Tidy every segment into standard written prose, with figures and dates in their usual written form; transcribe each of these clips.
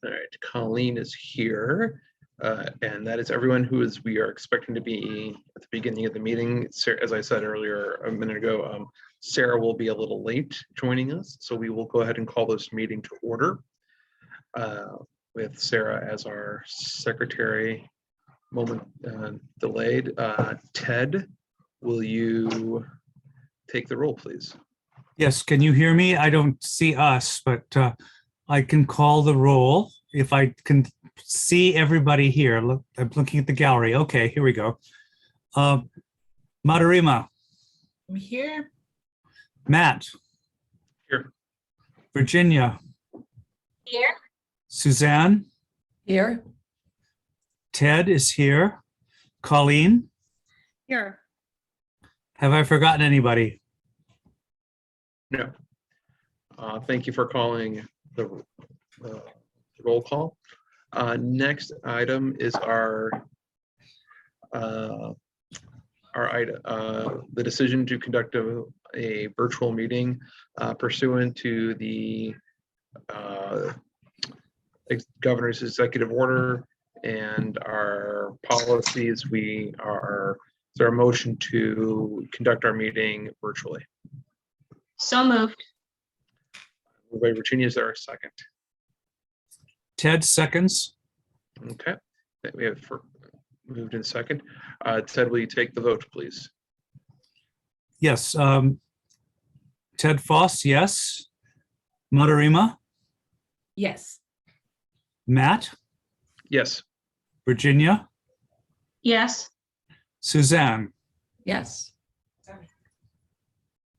All right, Colleen is here. And that is everyone we are expecting to be at the beginning of the meeting. As I said earlier a minute ago, Sarah will be a little late joining us, so we will go ahead and call this meeting to order with Sarah as our secretary. Moment delayed. Ted, will you take the roll, please? Yes, can you hear me? I don't see us, but I can call the roll if I can see everybody here. Look, I'm looking at the gallery. Okay, here we go. Madarima. I'm here. Matt. Here. Virginia. Here. Suzanne. Here. Ted is here. Colleen. Here. Have I forgotten anybody? No. Thank you for calling the roll call. Next item is the decision to conduct a virtual meeting pursuant to the governor's executive order and our policies. Is there a motion to conduct our meeting virtually? So moved. Moved by Virginia, is there a second? Ted seconds. Okay, we have moved in second. Ted, will you take the vote, please? Yes. Ted Foss, yes. Madarima. Yes. Matt. Yes. Virginia. Yes. Suzanne. Yes.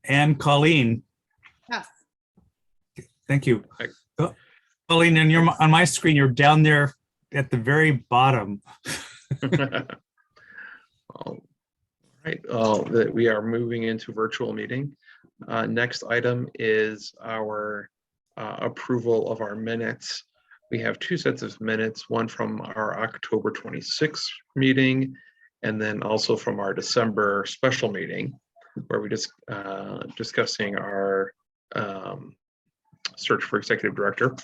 And Colleen. Yes. Thank you. Colleen, and you're on my screen, you're down there at the very bottom. All right, we are moving into virtual meeting. Next item is our approval of our minutes. We have two sets of minutes, one from our October 26th meeting, and then also from our December special meeting, where we just discussing our search for executive director.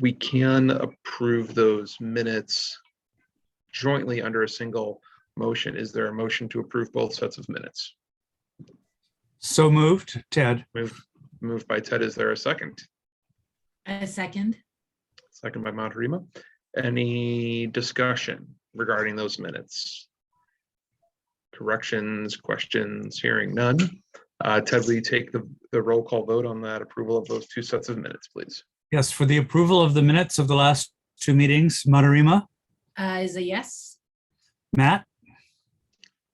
We can approve those minutes jointly under a single motion. Is there a motion to approve both sets of minutes? So moved, Ted. Moved by Ted. Is there a second? A second. Second by Madarima. Any discussion regarding those minutes? Corrections, questions? Hearing none. Ted, will you take the roll call vote on that approval of those two sets of minutes, please? Yes, for the approval of the minutes of the last two meetings, Madarima. Is a yes. Matt.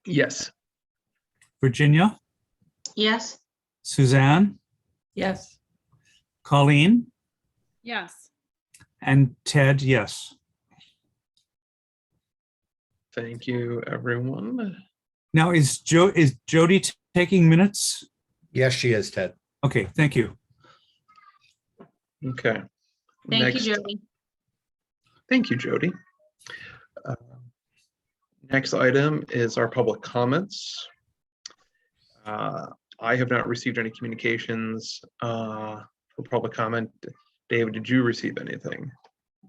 Yes. Virginia. Yes. Suzanne. Yes. Colleen. Yes. And Ted, yes. Thank you, everyone. Now, is Jody taking minutes? Yes, she is, Ted. Okay, thank you. Okay. Thank you, Jody. Thank you, Jody. Next item is our public comments. I have not received any communications for public comment. David, did you receive anything?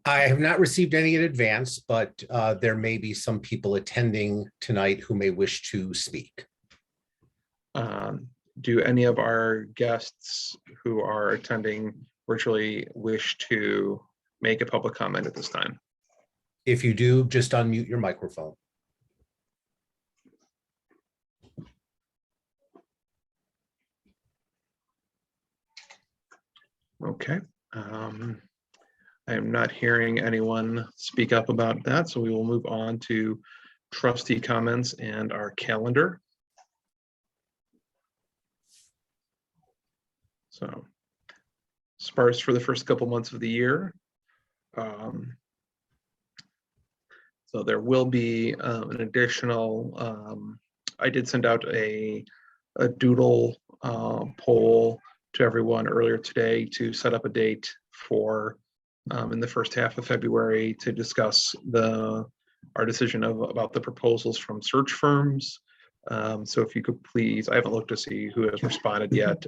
I have not received any in advance, but there may be some people attending tonight who may wish to speak. Do any of our guests who are attending virtually wish to make a public comment at this time? If you do, just unmute your microphone. Okay. I am not hearing anyone speak up about that, so we will move on to trustee comments and our calendar. So sparse for the first couple months of the year. So there will be an additional, I did send out a doodle poll to everyone earlier today to set up a date for in the first half of February to discuss our decision about the proposals from search firms. So if you could please, I haven't looked to see who has responded yet,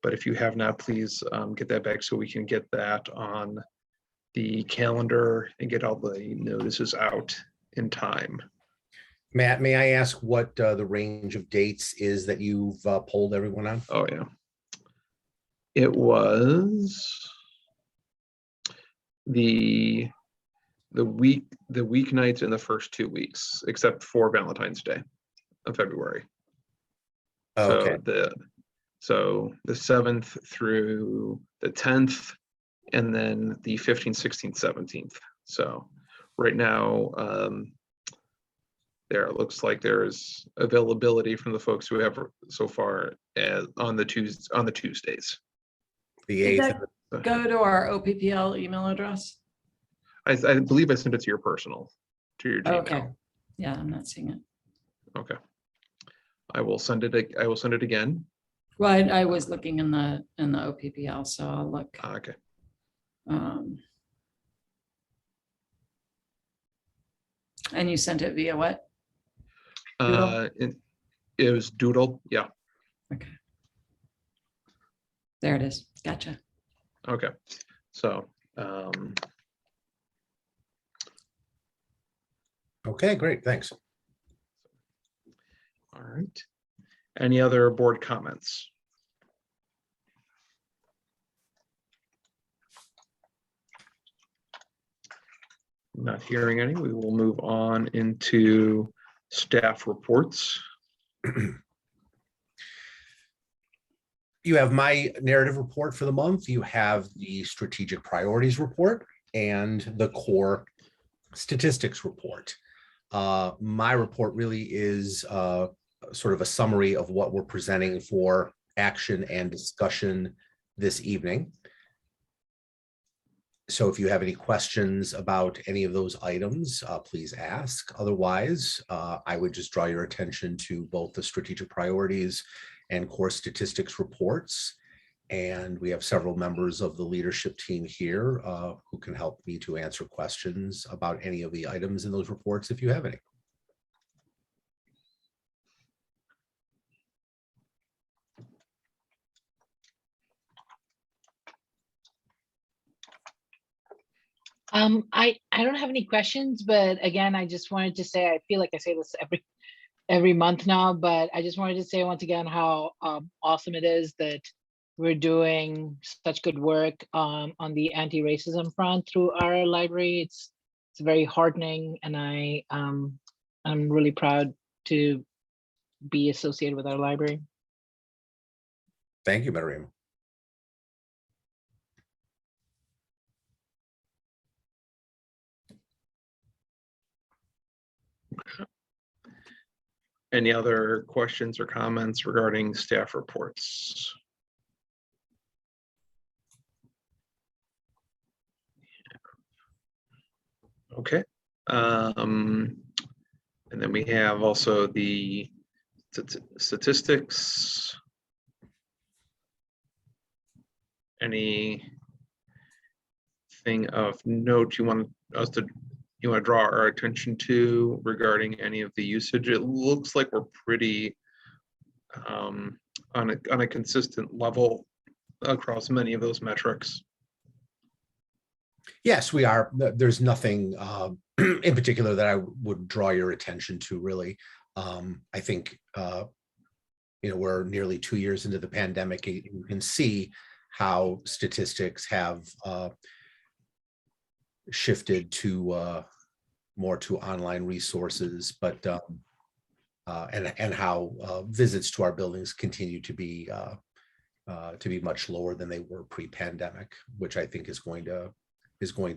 But if you have not, please get that back so we can get that on the calendar and get all the notices out in time. Matt, may I ask what the range of dates is that you've polled everyone on? Oh, yeah. It was the weeknights in the first 2 weeks, except for Valentine's Day of February. Okay, So the 7th through the 10th, and then the 15th, 16th, 17th. So right now, there it looks like there's availability from the folks who have so far on the Tuesdays. the Did 8th. that go to our OPPL email address? I believe I sent it to your personal, to your Gmail. Okay. Yeah, I'm not seeing it. Okay. I will send it again. Well, I was looking in the OPPL, so I'll look. Okay. And you sent it via what? Doodle? It was Doodle. Yeah. Okay. There it is. Gotcha. Okay. So, Okay, great, thanks. all right. Any other board comments? Not hearing any, we will move on into staff reports. You have my narrative report for the month. You have the strategic priorities report and the core statistics report. My report really is sort of a summary of what we're presenting for action and discussion this evening. So if you have any questions about any of those items, please ask. Otherwise, I would just draw your attention to both the strategic priorities and core statistics reports. And we have several members of the leadership team here who can help me to answer questions about any of the items in those reports if you have any. I don't have any questions, but again, I just wanted to say, I feel like I say this every month now, but I just wanted to say once again how awesome it is that we're doing such good work on the anti-racism front through our library. It's very heartening, and I'm really proud to be associated with our library. Thank you, Mariam. Any other questions or comments regarding staff reports? Okay. And then we have also the statistics. Anything of note you want to draw our attention to regarding any of the usage? It looks like we're pretty on a consistent level across many of those metrics. Yes, we are. There's nothing in particular that I would draw your attention to, really. I think, we're nearly 2 years into the pandemic. You can see how statistics have shifted to more to online resources, but and how visits to our buildings continue to be much lower than they were pre-pandemic, which I think is going to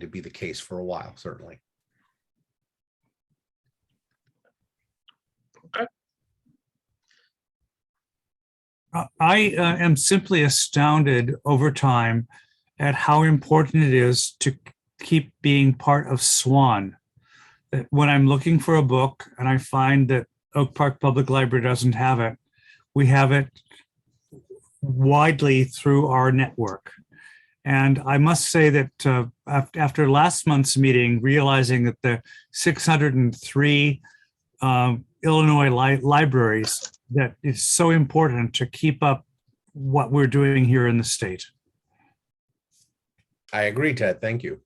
be the case for a while, certainly. Okay. I am simply astounded over time at how important it is to keep being part of SWAN. That when I'm looking for a book and I find that Oak Park Public Library doesn't have it, we have it widely through our network. And I must say that after last month's meeting, realizing that the 603 Illinois libraries, that it's so important to keep up what we're doing here in the state. I agree, Ted. Thank you.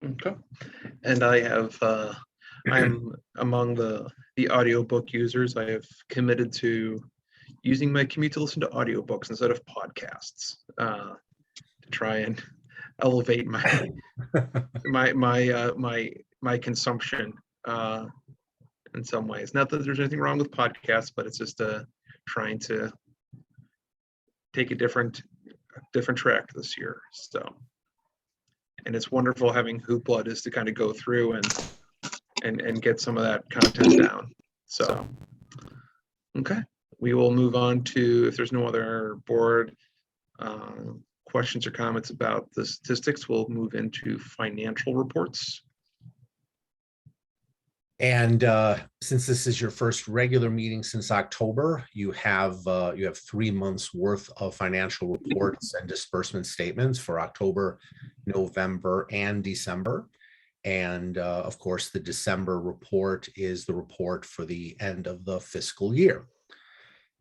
Okay. And I have, I'm among the audiobook users. I have committed to using my commute to listen to audiobooks instead of podcasts, to try and elevate my consumption in some ways. Not that there's anything wrong with podcasts, but it's just trying to take a different track this year. So, and it's wonderful having Hoopla just to kind of go through and get some of that content down. So, okay, we will move on to, if there's no other board questions or comments about the statistics, we'll move into financial reports. And since this is your first regular meeting since October, you have 3 months worth of financial reports and disbursement statements for October, November, and December. And of course, the December report is the report for the end of the fiscal year.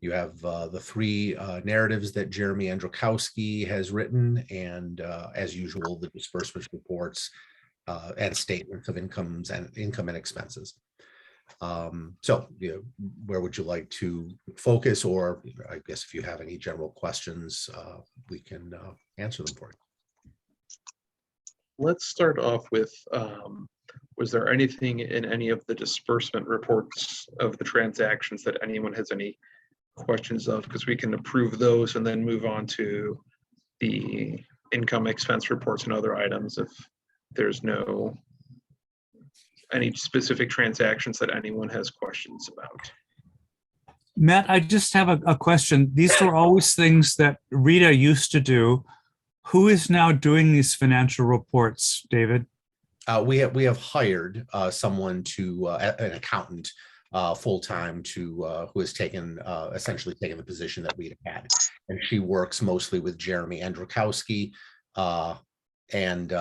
You have the 3 narratives that Jeremy Andrzejkowski has written, and as usual, the disbursement reports and statements of income and expenses. So, where would you like to focus, or I guess if you have any general questions, we can answer them for you. Let's start off with, was there anything in any of the disbursement reports of the transactions that anyone has any questions of? Because we can approve those and then move on to the income expense reports and other items if there's no any specific transactions that anyone has questions about. Matt, I just have a question. These were always things that Rita used to do. Who is now doing these financial reports, David? We have hired someone an accountant full-time who has essentially taken the position that Rita had, and she works mostly with Jeremy Andrzejkowski, and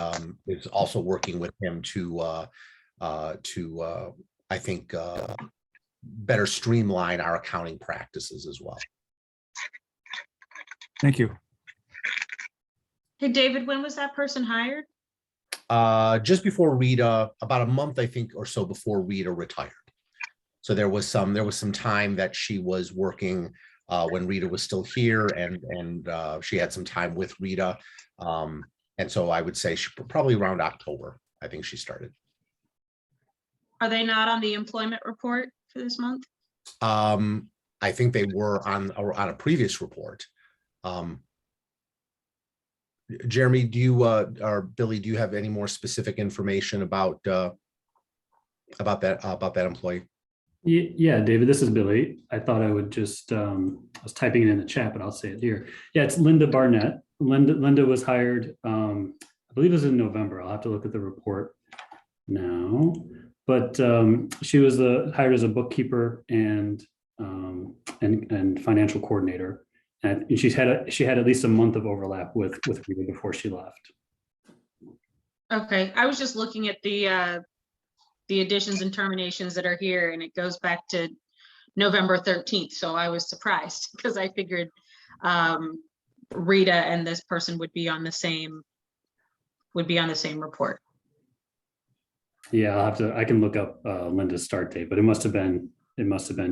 is also working with him to I think better streamline our accounting practices as well. Thank you. Hey, David, when was that person hired? Just before Rita, about a month, I think, or so before Rita retired. So there was some time that she was working when Rita was still here, and she had some time with Rita. And so I would say probably around October, I think she started. Are they not on the employment report for this month? I think they were on a previous report. Jeremy, or Billy, do you have any more specific information about that employee? Yeah, David, this is Billy. I thought I would just, I was typing it in the chat, but I'll say it here. Yeah, it's Linda Barnett. Linda was hired, I believe it was in November. I'll have to look at the report now. But she was hired as a bookkeeper and financial coordinator. And she had at least a month of overlap with Rita before she left. Okay, I was just looking at the additions and terminations that are here, and it goes back to November 13th. So I was surprised because I figured Rita and this person would be on the same report. Yeah, I can look up Linda's start date, but it must have been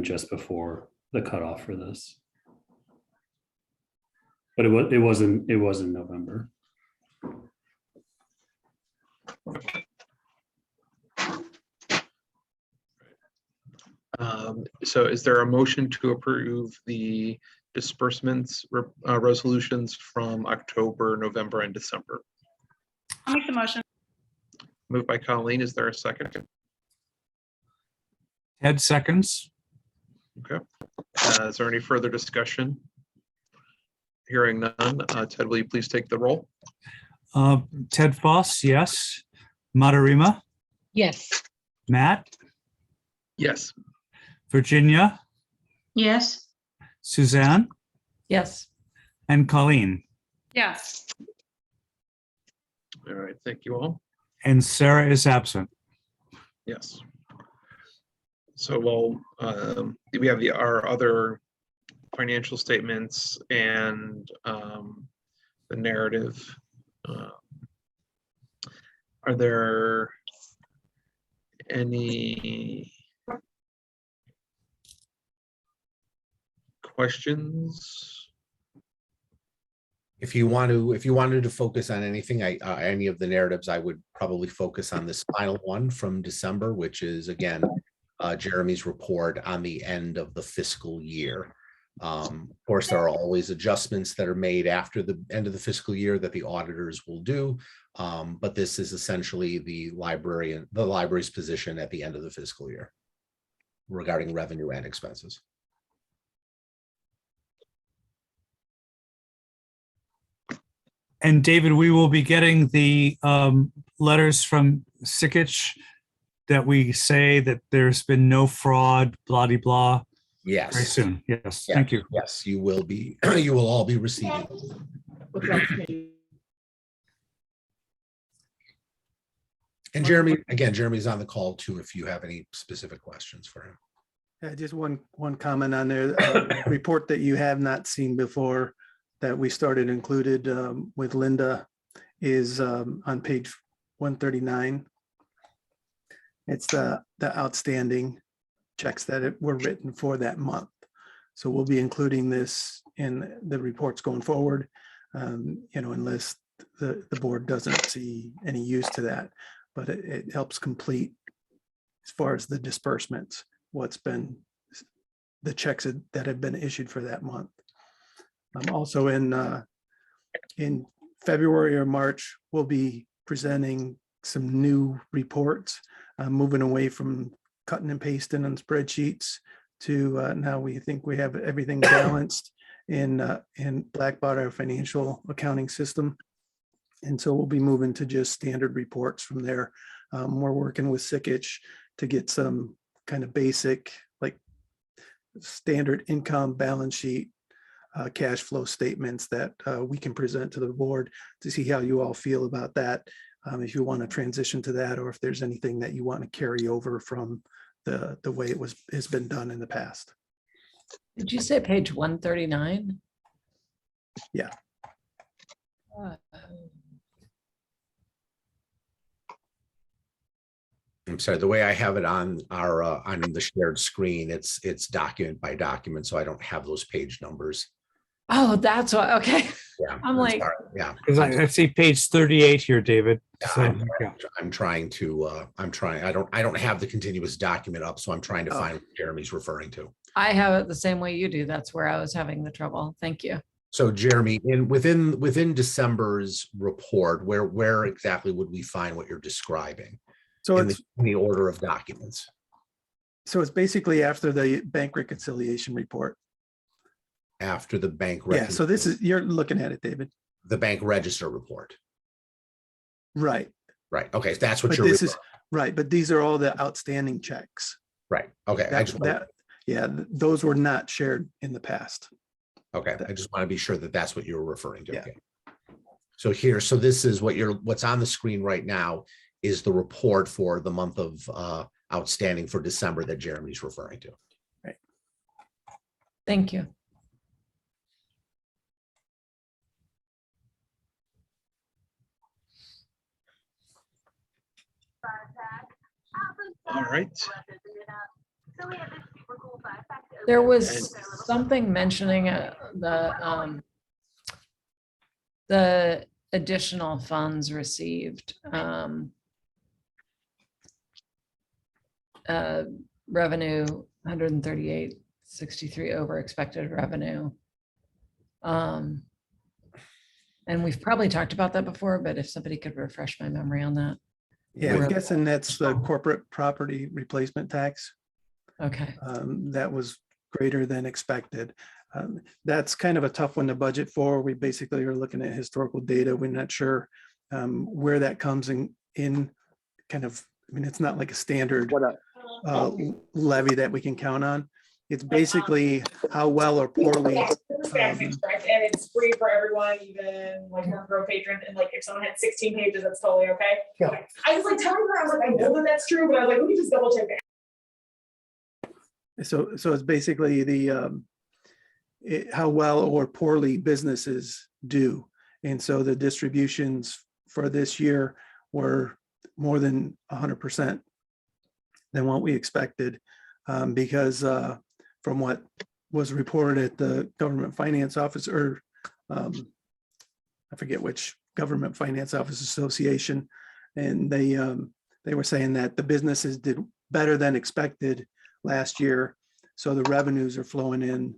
just before the cutoff for this. But it was in November. So is there a motion to approve the disbursements resolutions from October, November, and December? I'll make the motion. Moved by Colleen. Is there a second? Ted seconds. Okay. Is there any further discussion? Hearing none. Ted, will you please take the roll? Ted Foss, yes. Matarima, Yes. Matt, Yes. Virginia, Yes, Suzanne, Yes. and Colleen. Yes. All right. Thank you all. And Sarah is absent. Yes. So we have our other financial statements and the narrative. Are there any questions? If you wanted to focus on anything, any of the narratives, I would probably focus on this final one from December, which is again, Jeremy's report on the end of the fiscal year. Of course, there are always adjustments that are made after the end of the fiscal year that the auditors will do. But this is essentially the library's position at the end of the fiscal year regarding revenue and expenses. And David, we will be getting the letters from Sikich that we say that there's been no fraud, blah, de blah. Yes. Very soon. Yes. Yeah. Thank you. Yes, you will be. You will all be receiving. And Jeremy, again, Jeremy's on the call too, if you have any specific questions for him. Yeah, just one comment on there. Report that you have not seen before that we started included with Linda is on page 139. It's the outstanding checks that were written for that month. So we'll be including this in the reports going forward, unless the board doesn't see any use to that. But it helps complete as far as the disbursements, what's been the checks that have been issued for that month. Also in February or March, we'll be presenting some new reports, moving away from cutting and pasting on spreadsheets to now we think we have everything balanced in Blackbaud, our financial accounting system. And so we'll be moving to just standard reports from there. We're working with Sikich to get some kind of basic, like standard income balance sheet, cash flow statements that we can present to the board to see how you all feel about that. If you want to transition to that, or if there's anything that you want to carry over from the way has been done in the past. Did you say page 139? Yeah. I'm sorry, the way I have it on our on the shared screen, it's document by document, so I don't have those page numbers. Oh, that's why. Okay. Yeah, I'm like, sorry. Yeah, Because I see page 38 here, David. So, I'm trying to. I don't have the continuous document up, so I'm trying to find what Jeremy's referring to. I have it the same way you do. That's where I was having the trouble. Thank you. So Jeremy, within December's report, where exactly would we find what you're describing? So in the order of documents. So it's basically after the bank reconciliation report. After the bank. Yeah. So this is, you're looking at it, David. The bank register report. Right. Right. Okay. That's what But you're. this is right. But these are all the outstanding checks. Right. Okay. Those were not shared in the past. Okay. I just want to be sure that that's what you're referring to. Yeah. Okay. So this is what's on the screen right now is the report for the month of outstanding for December that Jeremy's referring to. Right. Thank you. All right. There was something mentioning the additional funds received. Revenue 138.63 over expected revenue. And we've probably talked about that before, but if somebody could refresh my memory on that. Yeah, I'm guessing that's the corporate property replacement tax. Okay. That was greater than expected. That's kind of a tough one to budget for. We basically are looking at historical data. We're not sure where that comes in kind of, I mean, it's not like a standard levy that we can count on. It's basically how well or poorly The spam seems correct, and it's free for everyone, even like Mark Grove patrons, and like if someone had 16 pages, that's totally okay. Yeah. Okay. I was like telling her, I was like, I know that that's true, but I was like, let me just double check that. So it's basically the how well or poorly businesses do. And so the distributions for this year were more than 100% than what we expected, because from what was reported at the government finance office, or I forget which government finance office association, and they were saying that the businesses did better than expected last year, so the revenues are flowing in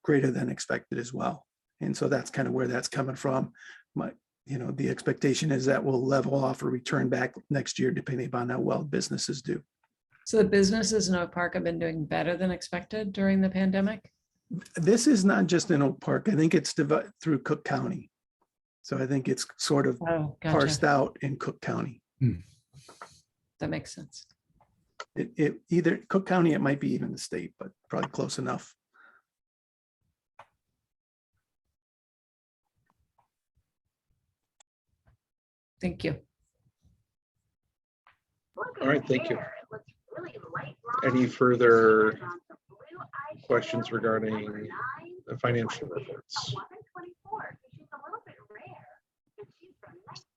greater than expected as well. And so that's kind of where that's coming from. The expectation is that will level off or return back next year, depending upon how well businesses do. So the businesses in Oak Park have been doing better than expected during the pandemic? This is not just in Oak Park. I think it's divided through Cook County. So I think it's sort of Oh, parsed gotcha. out in Cook County. That makes sense. It either Cook County, it might be even the state, but probably close enough. Thank you. All right, thank you. Any further questions regarding the financial reports?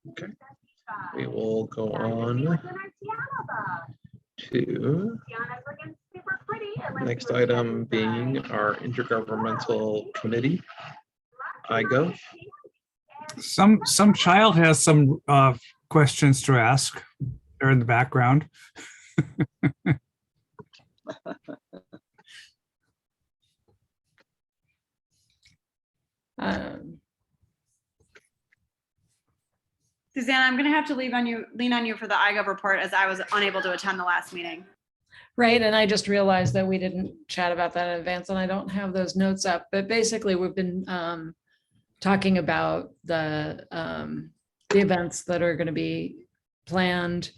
Okay, we will go on to next item being our intergovernmental committee, IGO. Some child has some questions to ask. They're in the background. Suzanne, I'm going to have to lean on you for the iGov report, as I was unable to attend the last meeting. Right, and I just realized that we didn't chat about that in advance, and I don't have those notes up, but basically we've been talking about the events that are going to be planned,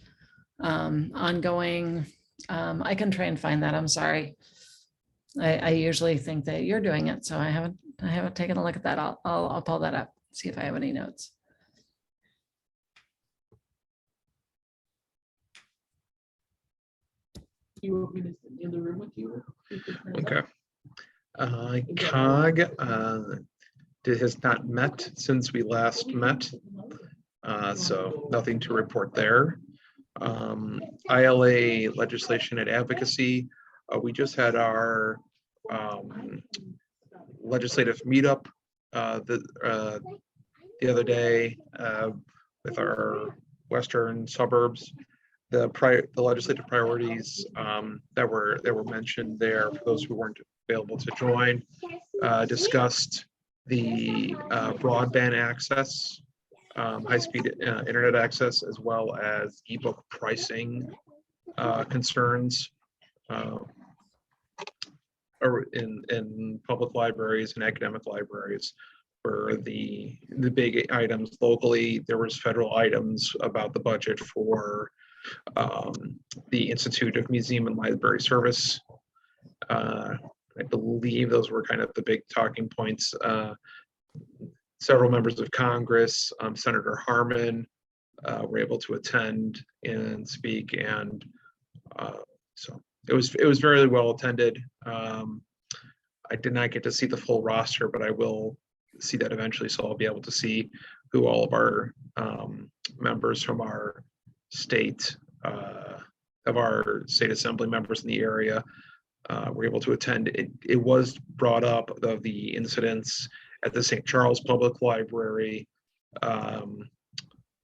ongoing. I can try and find that. I'm sorry. I usually think that you're doing it, so I haven't taken a look at that. I'll pull that up, see if I have any notes. You want me to sit in the room with you? Okay. COG has not met since we last met, so nothing to report there. Ila Legislation and Advocacy, we just had our legislative meetup the other day with our western suburbs. The legislative priorities that were mentioned there, for those who weren't available to join, discussed the broadband access, high-speed internet access, as well as ebook pricing concerns in public libraries and academic libraries. For the big items locally, there was federal items about the budget for the Institute of Museum and Library Service. I believe those were kind of the big talking points. Several members of Congress, Senator Harmon, were able to attend and speak, and so it was very well attended. I did not get to see the full roster, but I will see that eventually, so I'll be able to see who all of our members from our state assembly members in the area were able to attend. It was brought up of the incidents at the St. Charles Public Library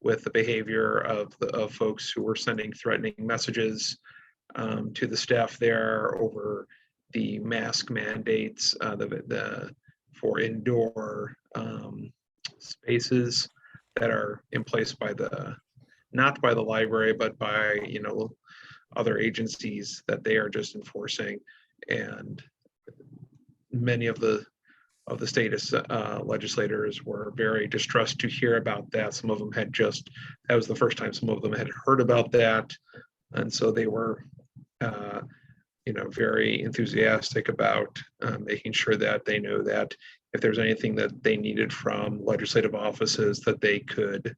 with the behavior of folks who were sending threatening messages to the staff there over the mask mandates, for indoor spaces that are in place by not by the library, but by other agencies that they are just enforcing. And many of the state legislators were very distressed to hear about that. Some of them that was the first time some of them had heard about that, and so they were very enthusiastic about making sure that they know that if there's anything that they needed from legislative offices, that they could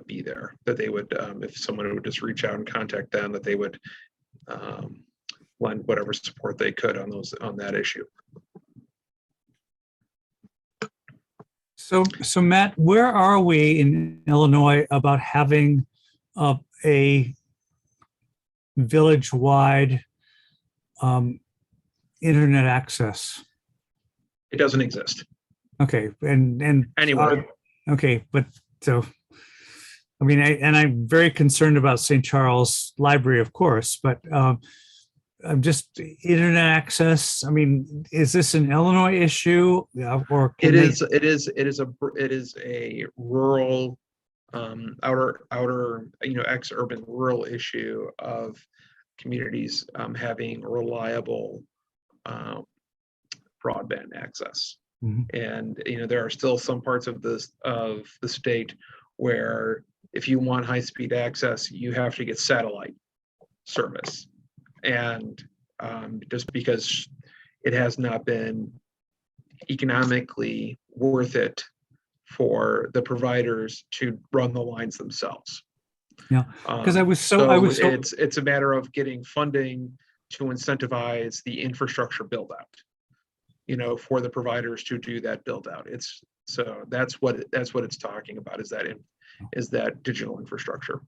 be there, that they would, if someone would just reach out and contact them, that they would lend whatever support they could on that issue. So Matt, where are we in Illinois about having a village-wide internet access? It doesn't exist. Okay, and Anyway. Okay, but so, I mean, I'm very concerned about St. Charles Library, of course, but I'm just internet access. I mean, is this an Illinois issue, or It is a rural, outer, ex-urban rural issue of communities having reliable broadband access. Mhm. And there are still some parts of the state where if you want high-speed access, you have to get satellite service. And just because it has not been economically worth it for the providers to run the lines themselves. Yeah, because it's a matter of getting funding to incentivize the infrastructure build out, for the providers to do that build out. That's what it's talking about, is that digital infrastructure.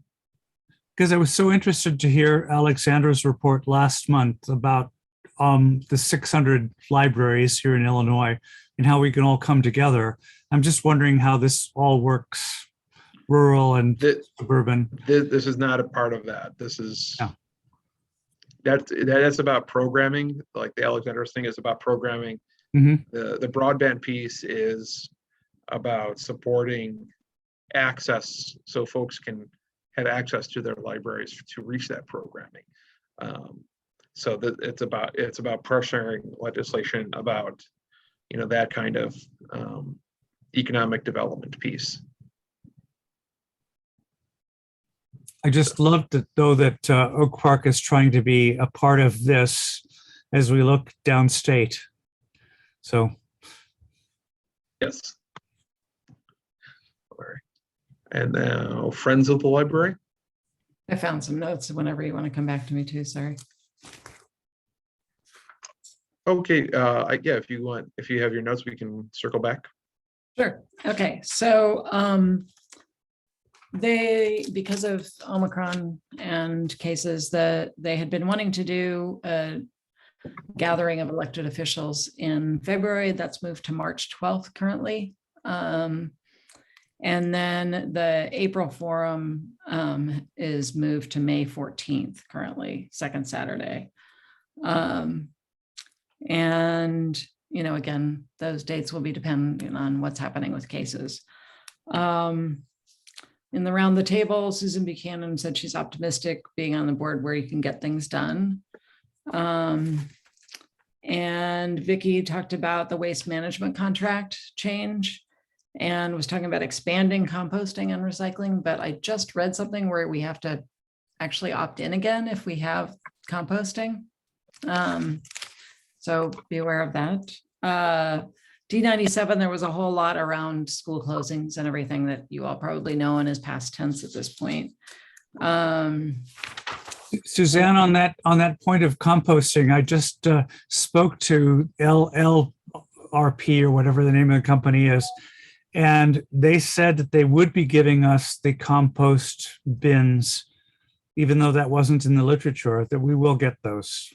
Because I was so interested to hear Alexandra's report last month about the 600 libraries here in Illinois and how we can all come together. I'm just wondering how this all works, rural and suburban. This is not a part of that. This is that's about programming. Like the Alexandra's thing is about programming. Mm-hmm. The broadband piece is about supporting access so folks can have access to their libraries to reach that programming. So that it's about pressuring legislation about that kind of economic development piece. I just loved it, though, that Oak Park is trying to be a part of this as we look downstate. So, yes. All right. And now, Friends of the Library. I found some notes whenever you want to come back to me too, sorry. Okay, yeah, if you have your notes, we can circle back. Sure. Okay, so because of Omicron and cases, that they had been wanting to do a gathering of elected officials in February. That's moved to March 12th currently. And then the April forum is moved to May 14th currently, second Saturday. And, again, those dates will be dependent on what's happening with cases. In the round the table, Susan Buchanan said she's optimistic being on the board where you can get things done. And Vicky talked about the waste management contract change and was talking about expanding composting and recycling, but I just read something where we have to actually opt in again if we have composting. So be aware of that. D97, there was a whole lot around school closings and everything that you all probably know and is past tense at this point. Suzanne, on that point of composting, I just spoke to LLRP or whatever the name of the company is, and they said that they would be giving us the compost bins, even though that wasn't in the literature, that we will get those.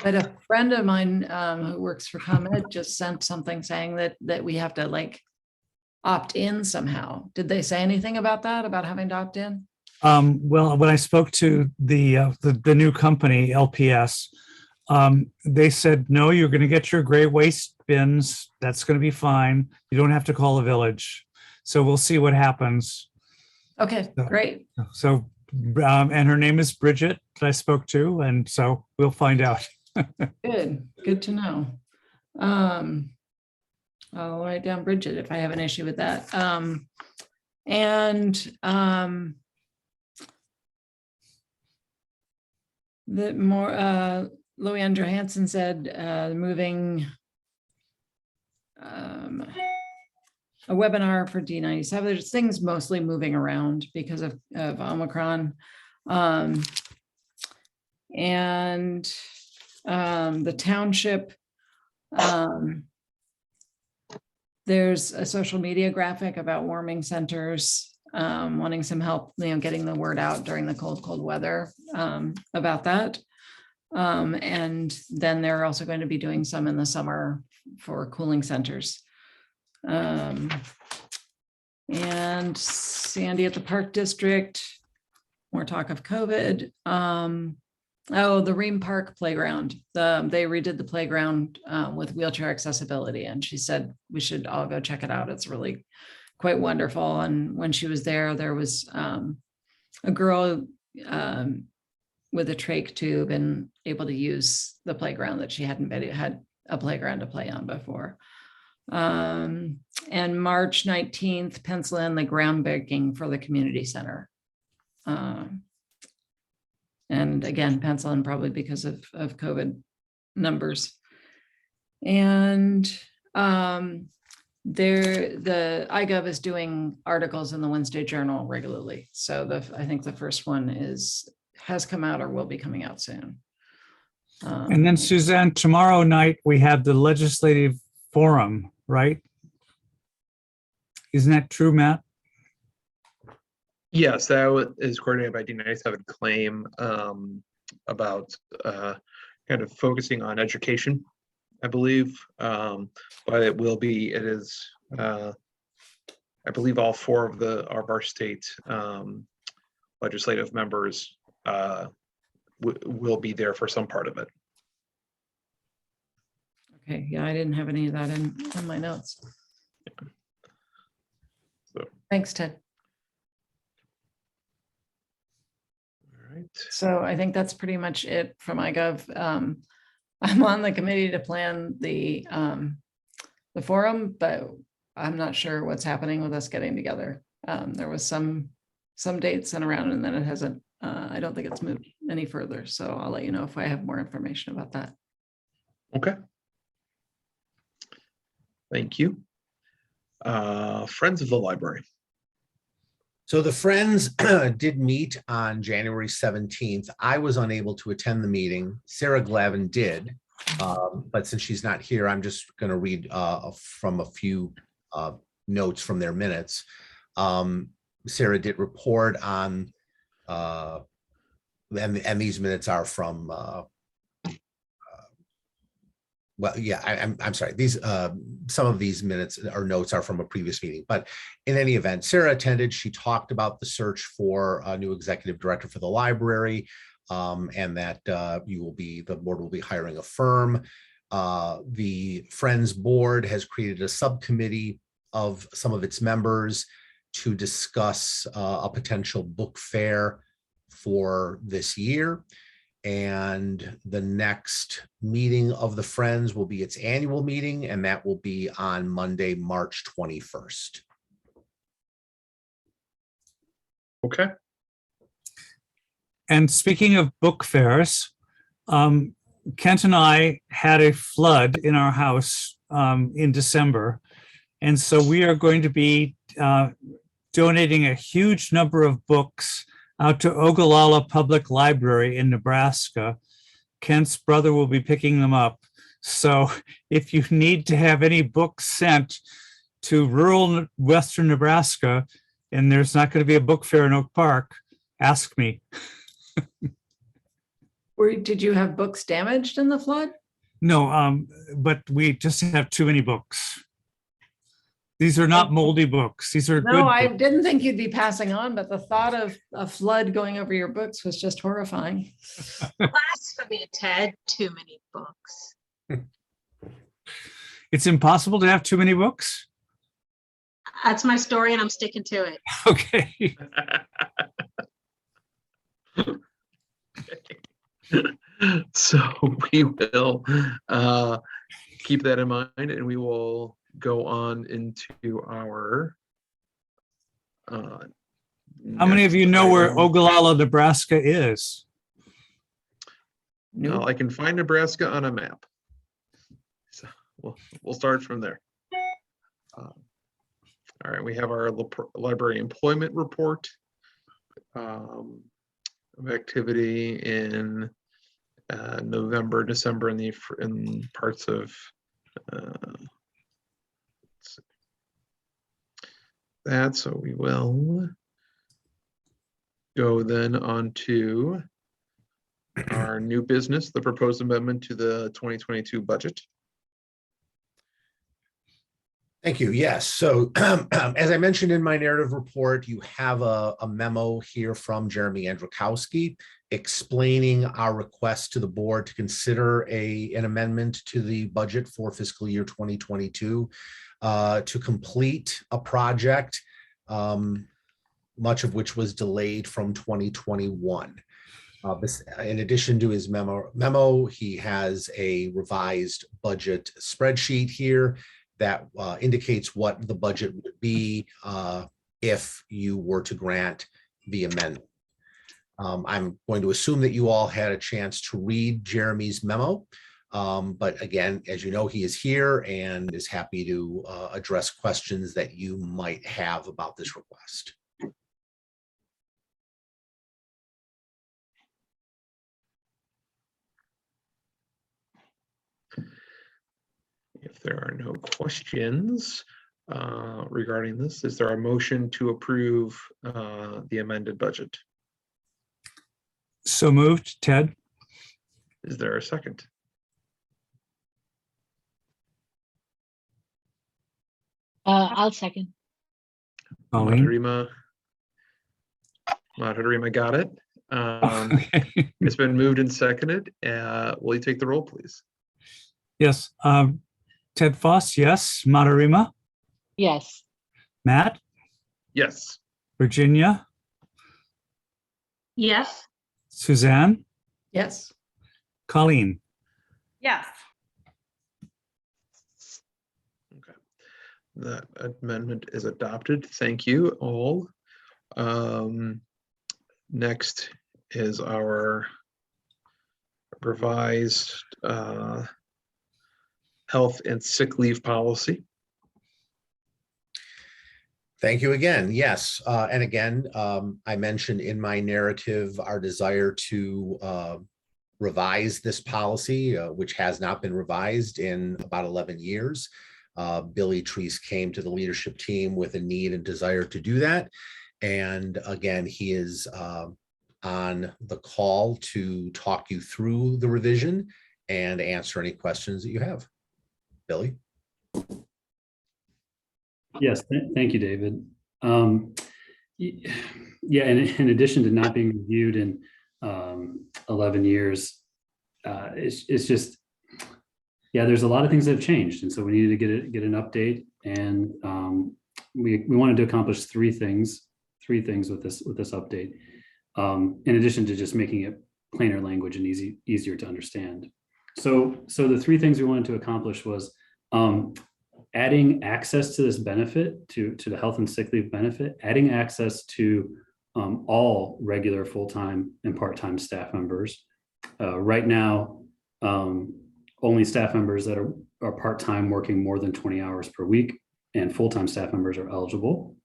But a friend of mine who works for ComEd just sent something saying that we have to opt in somehow. Did they say anything about that, about having to opt in? Well, when I spoke to the new company, LPS, they said, no, you're going to get your gray waste bins. That's going to be fine. You don't have to call a village. So we'll see what happens. Okay, great. So, and her name is Bridget that I spoke to. And so we'll find out. Good to know. I'll write down Bridget if I have an issue with that. The more, Louis Johansson said, moving a webinar for D97. There's things mostly moving around because of Omicron. And the township, there's a social media graphic about warming centers, wanting some help, getting the word out during the cold weather about that. And then they're also going to be doing some in the summer for cooling centers. And Sandy at the Park District, more talk of COVID. Oh, the Ream Park playground. They redid the playground with wheelchair accessibility, and she said we should all go check it out. It's really quite wonderful. And when she was there, there was a girl with a trach tube and able to use the playground that she hadn't had a playground to play on before. And March 19th, pencil in the groundbreaking for the community center. And again, pencil in probably because of COVID numbers. And the iGov is doing articles in the Wednesday Journal regularly. So I think the first one has come out or will be coming out soon. And then Suzanne, tomorrow night, we have the legislative forum, right? Isn't that true, Matt? Yes, that is coordinated by D97 Claim about kind of focusing on education, I believe. But it is, I believe all four of our state legislative members will be there for some part of it. Okay, yeah, I didn't have any of that in my notes. Yeah. So. Thanks, Ted. All right. So I think that's pretty much it from iGov. I'm on the committee to plan the forum, but I'm not sure what's happening with us getting together. There was some dates sent around and then it hasn't, I don't think it's moved any further. So I'll let you know if I have more information about that. Okay. Thank you. Friends of the Library. So the Friends did meet on January 17th. I was unable to attend the meeting. Sarah Glavin did, but since she's not here, I'm just going to read from a few notes from their minutes. Sarah did report on, and these minutes are from, well, yeah, I'm sorry. These some of these minutes or notes are from a previous meeting, but in any event, Sarah attended. She talked about the search for a new executive director for the library, and that the board will be hiring a firm. The Friends board has created a subcommittee of some of its members to discuss a potential book fair for this year. And the next meeting of the Friends will be its annual meeting, and that will be on Monday, March 21st. Okay. And speaking of book fairs, Kent and I had a flood in our house in December. And so we are going to be donating a huge number of books out to Ogallala Public Library in Nebraska. Kent's brother will be picking them up. So if you need to have any books sent to rural Western Nebraska, and there's not going to be a book fair in Oak Park, ask me. Did you have books damaged in the flood? No, but we just have too many books. These are not moldy books. These are good No, I books. didn't think you'd be passing on, but the thought of a flood going over your books was just horrifying. Blasphemy, Ted. Too many books. It's impossible to have too many books. That's my story and I'm sticking to it. Okay. So we will keep that in mind, and we will go on into our How many of you know where Ogallala, Nebraska is? No, I can find Nebraska on a map. So we'll start from there. All right, we have our library employment report of activity in November, December, in parts of that. So we will go then on to our new business, the proposed amendment to the 2022 budget. Thank you. Yes. So as I mentioned in my narrative report, you have a memo here from Jeremy Andrzejkowski explaining our request to the board to consider an amendment to the budget for fiscal year 2022 to complete a project, much of which was delayed from 2021. In addition to his memo, he has a revised budget spreadsheet here that indicates what the budget would be if you were to grant the amendment. I'm going to assume that you all had a chance to read Jeremy's memo. But again, as you know, he is here and is happy to address questions that you might have about this request. If there are no questions regarding this, is there a motion to approve the amended budget? So moved, Ted. Is there a second? I'll second. Colleen. Madhurima got it. It's been moved and seconded. Will you take the roll, please? Yes. Ted Foss, yes. Matarima, Yes. Matt, Yes. Virginia, Yes. Suzanne, Yes. Colleen. Yes. Okay. That amendment is adopted. Thank you all. Next is our revised health and sick leave policy. Thank you again. Yes. And again, I mentioned in my narrative our desire to revise this policy, which has not been revised in about 11 years. Billy Treese came to the leadership team with a need and desire to do that. And again, he is on the call to talk you through the revision and answer any questions that you have. Billy? Yes, thank you, David. Yeah, and in addition to not being reviewed in 11 years, it's just, yeah, there's a lot of things that have changed. And so we needed to get an update, and we wanted to accomplish three things with this update, in addition to just making it plainer language and easier to understand. So the three things we wanted to accomplish was adding access to this benefit, to the health and sick leave benefit, adding access to all regular full-time and part-time staff members. Right now, only staff members that are part-time working more than 20 hours per week and full-time staff members are eligible.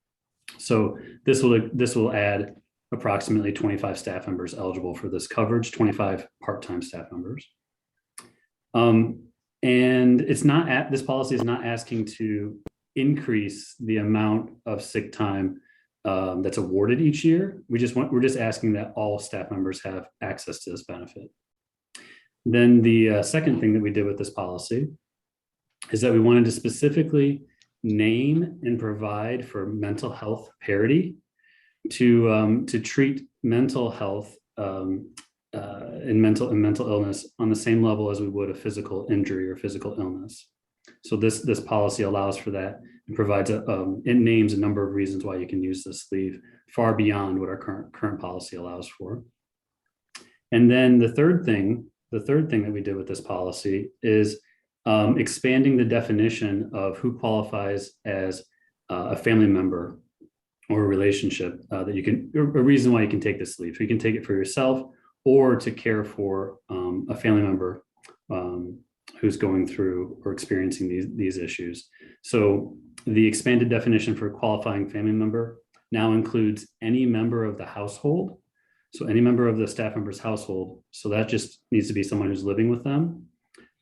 So this will add approximately 25 staff members eligible for this coverage, 25 part-time staff members. And this policy is not asking to increase the amount of sick time that's awarded each year. We're just asking that all staff members have access to this benefit. Then the second thing that we did with this policy is that we wanted to specifically name and provide for mental health parity to treat mental health and mental illness on the same level as we would a physical injury or physical illness. So this policy allows for that and provides it names a number of reasons why you can use this leave far beyond what our current policy allows for. And then the third thing that we did with this policy is expanding the definition of who qualifies as a family member or a relationship that you can, a reason why you can take this leave. So you can take it for yourself or to care for a family member who's going through or experiencing these issues. So the expanded definition for qualifying family member now includes any member of the household. So any member of the staff member's household. So that just needs to be someone who's living with them,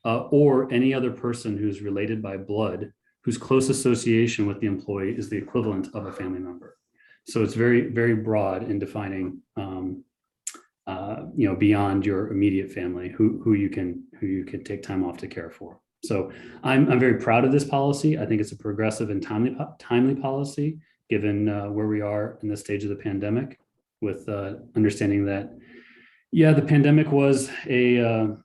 or any other person who's related by blood, whose close association with the employee is the equivalent of a family member. So it's very, very broad in defining, beyond your immediate family, who you can take time off to care for. So I'm very proud of this policy. I think it's a progressive and timely policy, given where we are in this stage of the pandemic, with understanding that, the pandemic was a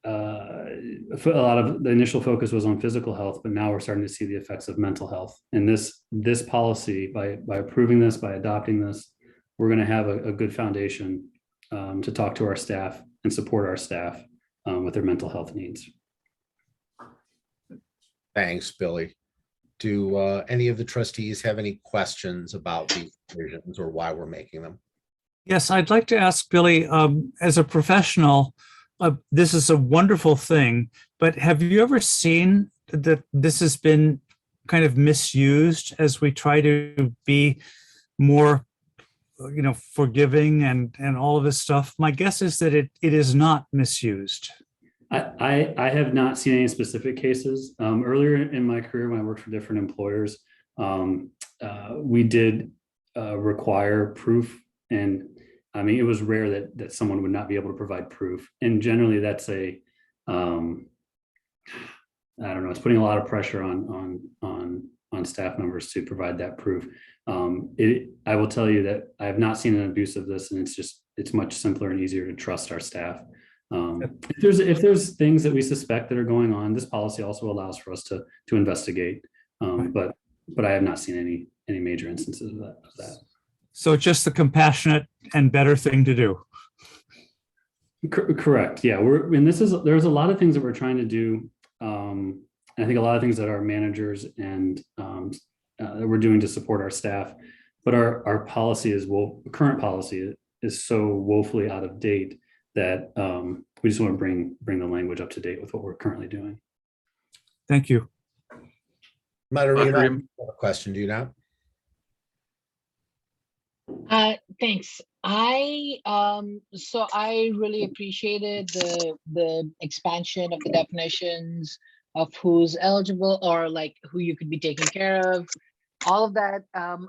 lot of the initial focus was on physical health, but now we're starting to see the effects of mental health. And this policy, by approving this, by adopting this, we're going to have a good foundation to talk to our staff and support our staff with their mental health needs. Thanks, Billy. Do any of the trustees have any questions about these provisions or why we're making them? Yes, I'd like to ask Billy, as a professional, this is a wonderful thing, but have you ever seen that this has been kind of misused as we try to be more, forgiving and all of this stuff? My guess is that it is not misused. I have not seen any specific cases. Earlier in my career, when I worked for different employers, we did require proof. And I mean, it was rare that someone would not be able to provide proof. And generally that's I don't know, it's putting a lot of pressure on staff members to provide that proof. I will tell you that I have not seen an abuse of this, and it's much simpler and easier to trust our staff. If there's things that we suspect that are going on, this policy also allows for us to investigate. But I have not seen any major instances of that. So it's just the compassionate and better thing to do. Correct. Yeah, there's a lot of things that we're trying to do. And I think a lot of things that our managers and that we're doing to support our staff, but our policy current policy is so woefully out of date that we just want to bring the language up to date with what we're currently doing. Thank you. Margarita, you have a question, do you not? Thanks. I really appreciated the expansion of the definitions of who's eligible or like who you could be taking care of, all of that.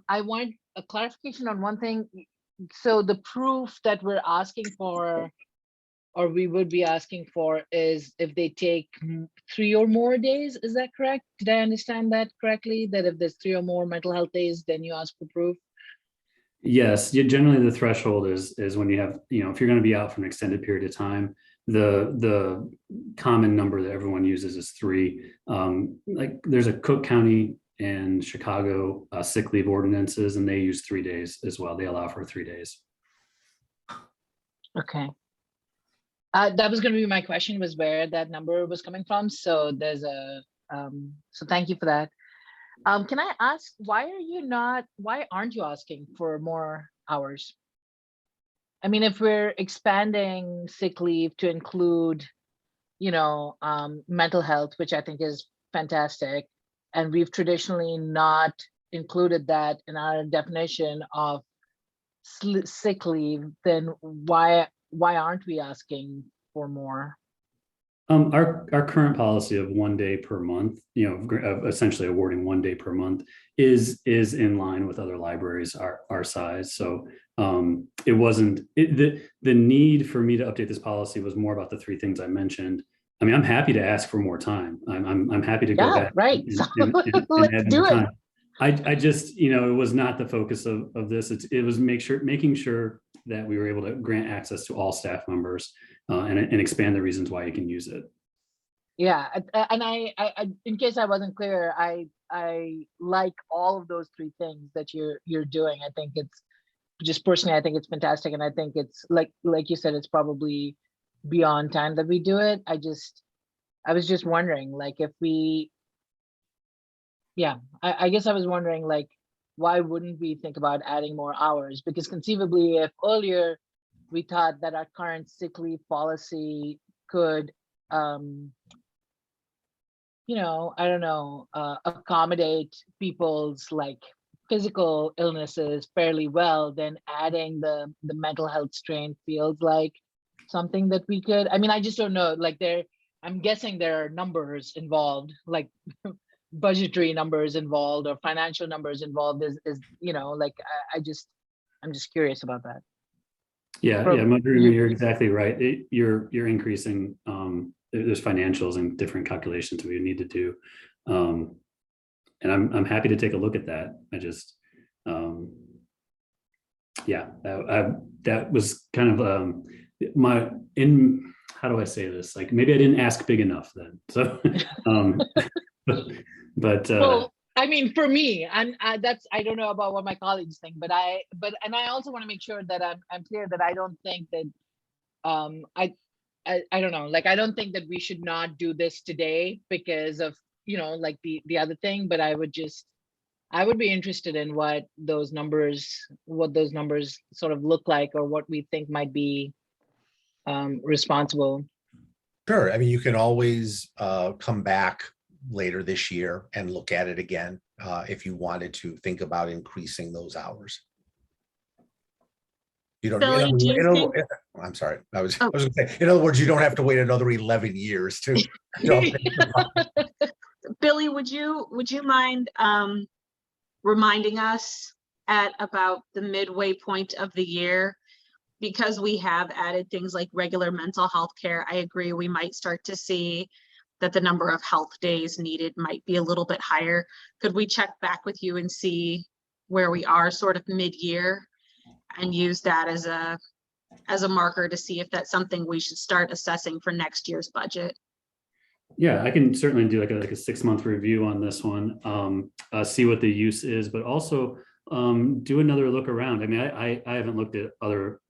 I want a clarification on one thing. So the proof that we're asking for, or we would be asking for, is if they take 3 or more days. Is that correct? Did I understand that correctly? That if there's 3 or more mental health days, then you ask for proof? Yes, generally the threshold is when you have, if you're going to be out for an extended period of time, the common number that everyone uses is 3. Like there's a Cook County and Chicago sick leave ordinances, and they use 3 days as well. They allow for 3 days. Okay. That was going to be my question, was where that number was coming from. So there's so thank you for that. Can I ask, why aren't you asking for more hours? I mean, if we're expanding sick leave to include, mental health, which I think is fantastic, and we've traditionally not included that in our definition of sick leave, then why aren't we asking for more? Our current policy of 1 day per month, of essentially awarding 1 day per month, is in line with other libraries our size. So it wasn't the need for me to update this policy was more about the 3 things I mentioned. I mean, I'm happy to ask for more time. I'm happy to go back. Right. And Let's do it. I just, it was not the focus of this. It was making sure that we were able to grant access to all staff members and expand the reasons why you can use it. Yeah, and I in case I wasn't clear, I like all of those 3 things that you're doing. I think it's just personally, I think it's fantastic, and I think it's like you said, it's probably beyond time that we do it. I was just wondering, like, if we, I guess I was wondering, like, why wouldn't we think about adding more hours? Because conceivably, if earlier we thought that our current sick leave policy could, you know, I don't know, accommodate people's like physical illnesses fairly well, then adding the mental health strain feels like something that we could, I mean, I just don't know, like I'm guessing there are numbers involved, like budgetary numbers involved or financial numbers involved is, you know, like I'm just curious about that. Yeah, From yeah, Marjorie, you- you're exactly right. You're increasing, there's financials and different calculations we need to do. And I'm happy to take a look at that. I just, yeah, that was kind of how do I say this? Like, maybe I didn't ask big enough then. So, but well, I mean, for me, that's, I don't know about what my colleagues think, but I also want to make sure that I'm clear that I don't think that, I don't know, like, I don't think that we should not do this today because of, you know, like the other thing, but I would be interested in what those numbers sort of look like, or what we think might be responsible. Sure. I mean, you can always come back later this year and look at it again if you wanted to think about increasing those hours. You don't. Billy, do you think- I'm sorry. I was going to say. In other words, you don't have to wait another 11 years to. Billy, would you mind reminding us at about the midway point of the year, because we have added things like regular mental health care? I agree, we might start to see that the number of health days needed might be a little bit higher. Could we check back with you and see where we are sort of mid-year and use that as a marker to see if that's something we should start assessing for next year's budget? yeah, I can certainly do like a 6-month review on this one, see what the use is, but also do another look around. I mean, I haven't looked at other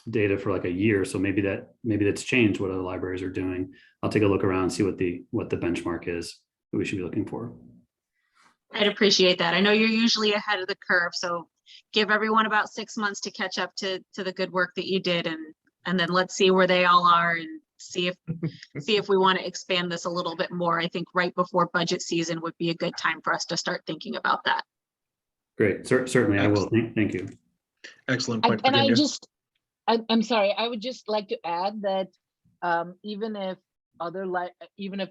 data for like a year, so maybe that's changed what other libraries are doing. I'll take a look around and see what the benchmark is that we should be looking for. I'd appreciate that. I know you're usually ahead of the curve, so give everyone about 6 months to catch up to the good work that you did, and then let's see where they all are and see if we want to expand this a little bit more. I think right before budget season would be a good time for us to start thinking about that. Great, certainly I will. Thank you. Excellent point. And Virginia. I'm sorry, I would just like to add that even if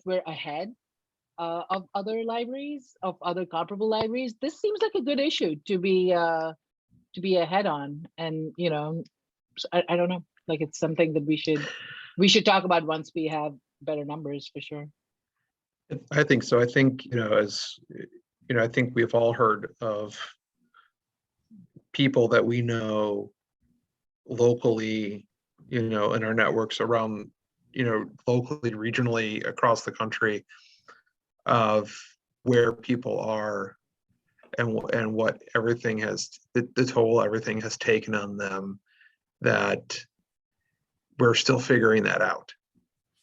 we're ahead of other libraries, of other comparable libraries, this seems like a good issue to be ahead on. And, you know, I don't know, like, it's something that we should talk about once we have better numbers, for sure. I think so. I think, you know, as you know, I think we've all heard of people that we know locally, you know, in our networks around, you know, locally, regionally, across the country, of where people are and what everything has, the toll everything has taken on them, that we're still figuring that out.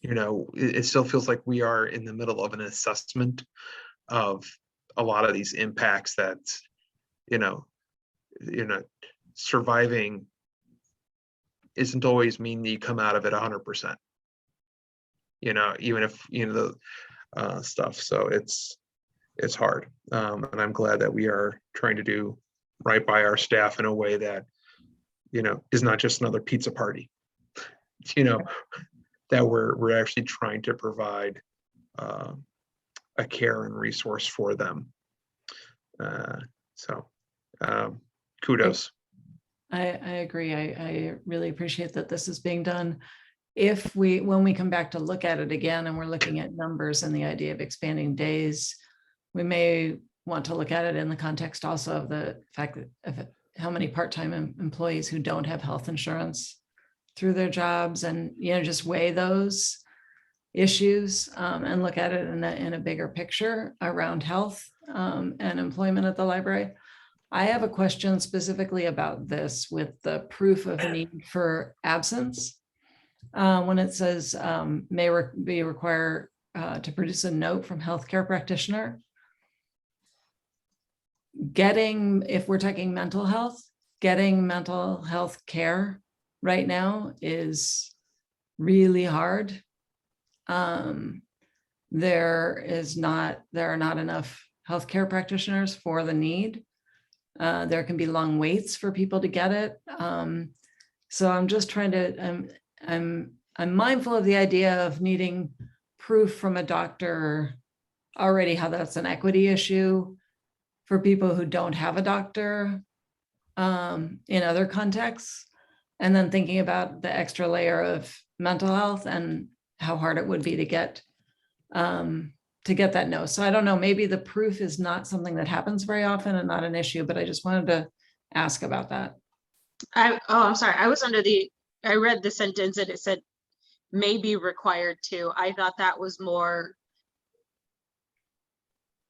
You know, it still feels like we are in the middle of an assessment of a lot of these impacts that, you know, surviving isn't always mean you come out of it 100%. You know, even if, you know, the stuff. So it's hard. And I'm glad that we are trying to do right by our staff in a way that, you know, is not just another pizza party. You know, that we're actually trying to provide a care and resource for them. So kudos. I agree. I really appreciate that this is being done. When we come back to look at it again and we're looking at numbers and the idea of expanding days, we may want to look at it in the context also of the fact that of how many part-time employees who don't have health insurance through their jobs, and, you know, just weigh those issues and look at it in a bigger picture around health and employment at the library. I have a question specifically about this with the proof of need for absence. When it says may be required to produce a note from healthcare practitioner. If we're talking mental health, getting mental health care right now is really hard. There are not enough healthcare practitioners for the need. There can be long waits for people to get it. So I'm just trying to, I'm mindful of the idea of needing proof from a doctor already, how that's an equity issue for people who don't have a doctor in other contexts. And then thinking about the extra layer of mental health and how hard it would be to get that no. So I don't know, maybe the proof is not something that happens very often and not an issue, but I just wanted to ask about that. I'm sorry. I read the sentence and it said may be required to. I thought that was more.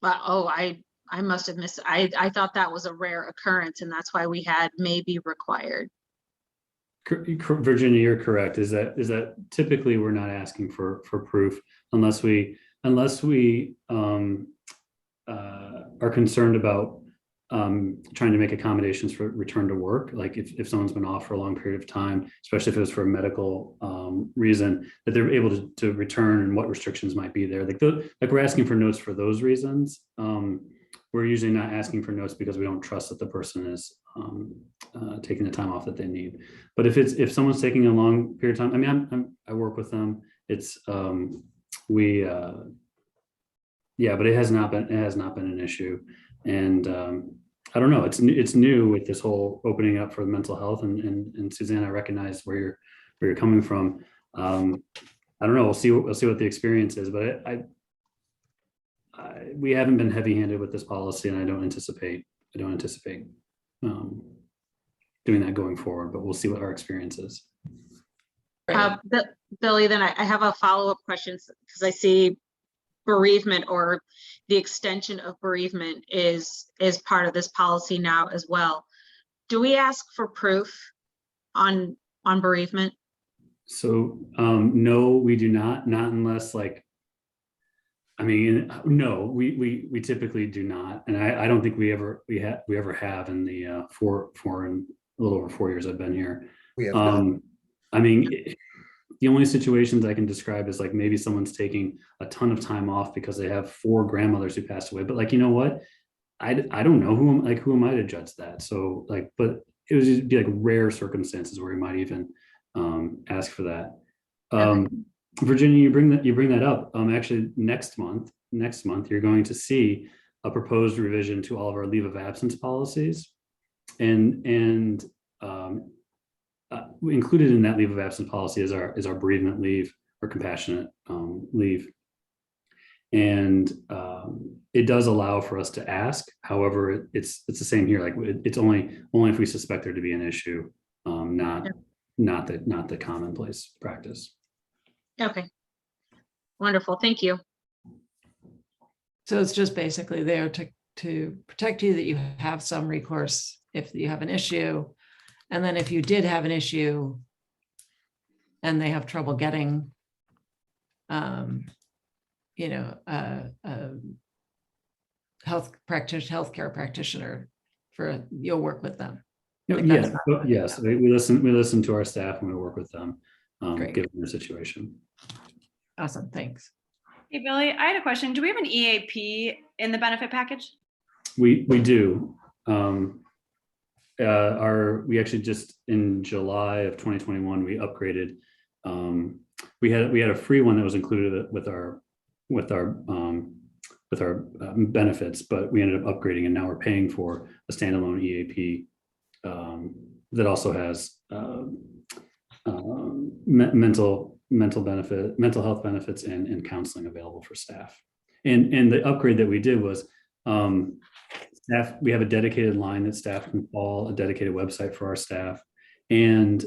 I must have missed. I thought that was a rare occurrence and that's why we had may be required. Virginia, you're correct. Is that typically we're not asking for proof unless we are concerned about trying to make accommodations for return to work. Like if someone's been off for a long period of time, especially if it was for a medical reason, that they're able to return and what restrictions might be there. Like we're asking for notes for those reasons. We're usually not asking for notes because we don't trust that the person is taking the time off that they need. But if someone's taking a long period of time, I mean, I work with them. It's but it has not been an issue. And I don't know, it's new with this whole opening up for mental health, and Suzanne, I recognize where you're coming from. I don't know, we'll see what the experience is, but we haven't been heavy-handed with this policy, and I don't anticipate doing that going forward, but we'll see what our experience is. Billy, then I have a follow-up question because I see bereavement or the extension of bereavement is part of this policy now as well. Do we ask for proof on bereavement? So no, we do not unless no, we typically do not, and I don't think we ever have in the a little over 4 years I've been here. We have not. I mean, the only situations I can describe is like maybe someone's taking a ton of time off because they have 4 grandmothers who passed away. But like, you know what? I don't know who am I to judge that? So like, but it would just be like rare circumstances where we might even ask for that. Virginia, you bring that up. Actually, next month, you're going to see a proposed revision to all of our leave of absence policies, and included in that leave of absence policy is our bereavement leave or compassionate leave. And it does allow for us to ask. However, it's the same here. Like it's only if we suspect there to be an issue, not the commonplace practice. Okay. Wonderful. Thank you. So it's just basically there to protect you, that you have some recourse if you have an issue. And then if you did have an issue and they have trouble getting, healthcare practitioner, you'll work with them. Yes, we listen to our staff and we work with them, given their situation. Awesome, thanks. Hey, Billy, I had a question. Do we have an EAP in the benefit package? We do. We actually just in July of 2021 we upgraded. We had a free one that was included with our benefits, but we ended up upgrading, and now we're paying for a standalone EAP that also has mental health benefits and counseling available for staff. And the upgrade that we did was staff. We have a dedicated line that staff can call, a dedicated website for our staff, and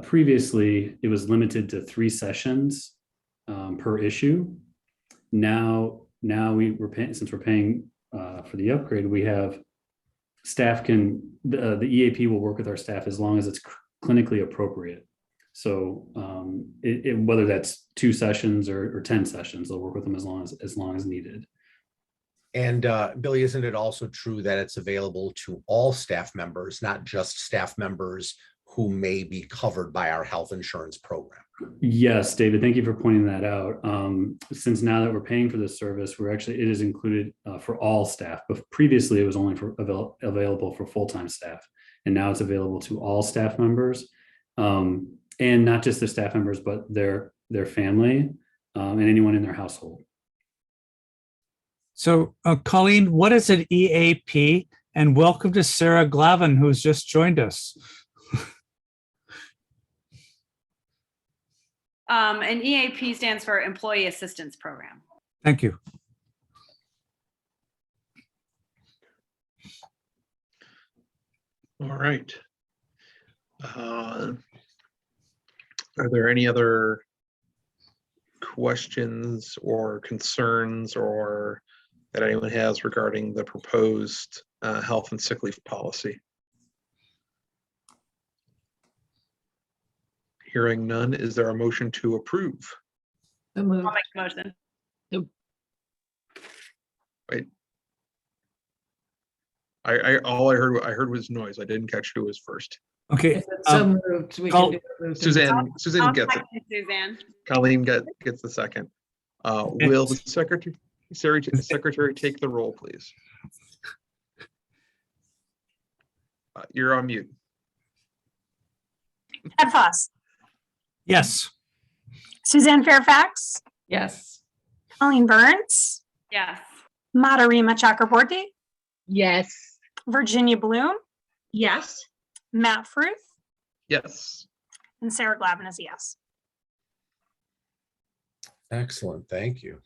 previously it was limited to 3 sessions per issue. Now we're paying, since we're paying for the upgrade, we have staff the EAP will work with our staff as long as it's clinically appropriate. So whether that's 2 sessions or 10 sessions, they'll work with them as long as needed. And Billy, isn't it also true that it's available to all staff members, not just staff members who may be covered by our health insurance program? Yes, David, thank you for pointing that out. Since now that we're paying for this service, it is included for all staff, but previously it was only available for full-time staff. And now it's available to all staff members, and not just the staff members, but their family and anyone in their household. So Colleen, what is an EAP? And welcome to Sarah Glavin, who's just joined us. An EAP stands for Employee Assistance Program. Thank you. All right. Are there any other questions or concerns or that anyone has regarding the proposed health and sick leave policy? Hearing none, is there a motion to approve? So moved. I'll make a motion. Wait. All I heard was noise. I didn't catch who was first. Okay. So moved. We can do it. Suzanne I'll gets it. second Suzanne. Colleen gets the second. Will the secretary take the roll, please? You're on mute. Ed Foss, Yes. Suzanne Fairfax, Yes. Colleen Burns, Yes. Madarima Chakraborty, Yes. Virginia Bloom, Yes. Matt Fruth, Yes. and Sarah Glavin is a yes. Excellent, thank you.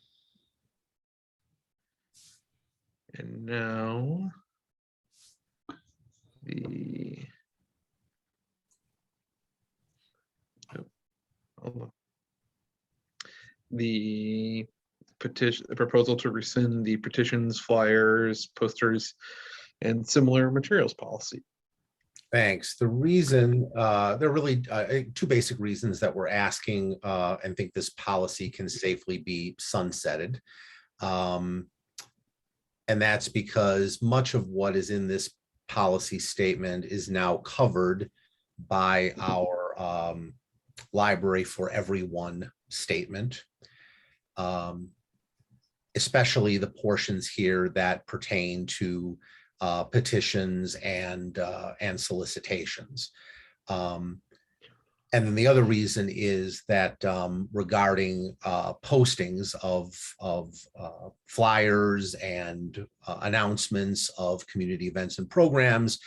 And now the proposal to rescind the petitions, flyers, posters, and similar materials policy. Thanks. The reason, there are really two basic reasons that we're asking and think this policy can safely be sunsetted. And that's because much of what is in this policy statement is now covered by our Library for Everyone statement, especially the portions here that pertain to petitions and solicitations. And then the other reason is that regarding postings of flyers and announcements of community events and programs,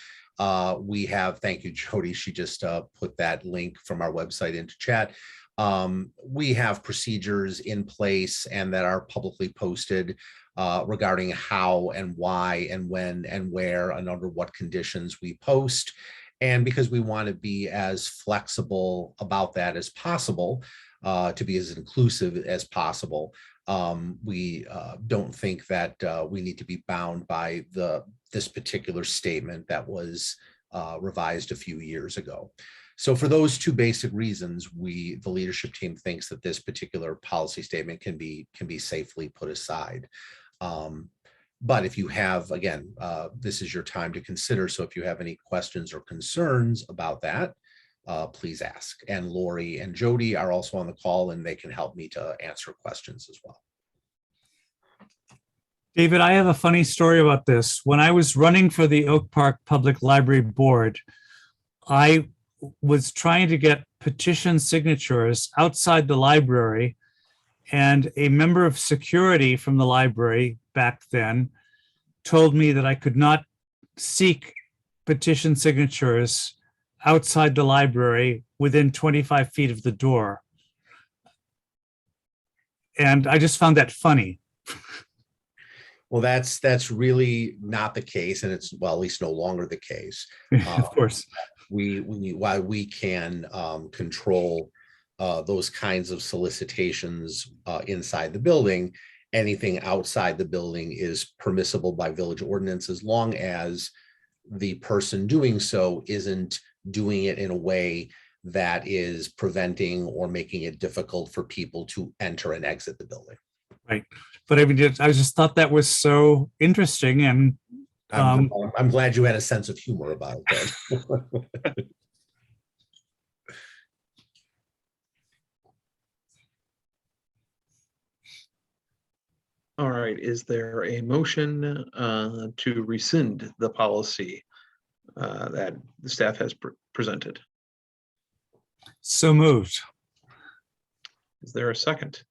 we have, thank you, Jody, she just put that link from our website into chat. We have procedures in place and that are publicly posted regarding how and why and when and where and under what conditions we post. And because we want to be as flexible about that as possible, to be as inclusive as possible, we don't think that we need to be bound by this particular statement that was revised a few years ago. So for those two basic reasons, the leadership team thinks that this particular policy statement can be safely put aside. But if you have, again, this is your time to consider. So if you have any questions or concerns about that, please ask. And Lori and Jody are also on the call and they can help me to answer questions as well. David, I have a funny story about this. When I was running for the Oak Park Public Library Board, I was trying to get petition signatures outside the library, and a member of security from the library back then told me that I could not seek petition signatures outside the library within 25 feet of the door. And I just found that funny. Well, that's really not the case, and it's, well, at least no longer the case. Of course. While we can control those kinds of solicitations inside the building, anything outside the building is permissible by village ordinance as long as the person doing so isn't doing it in a way that is preventing or making it difficult for people to enter and exit the building. Right. But I mean, I just thought that was so interesting, and I'm glad you had a sense of humor about it. All right, is there a motion to rescind the policy that the staff has presented? so moved. Is there a second?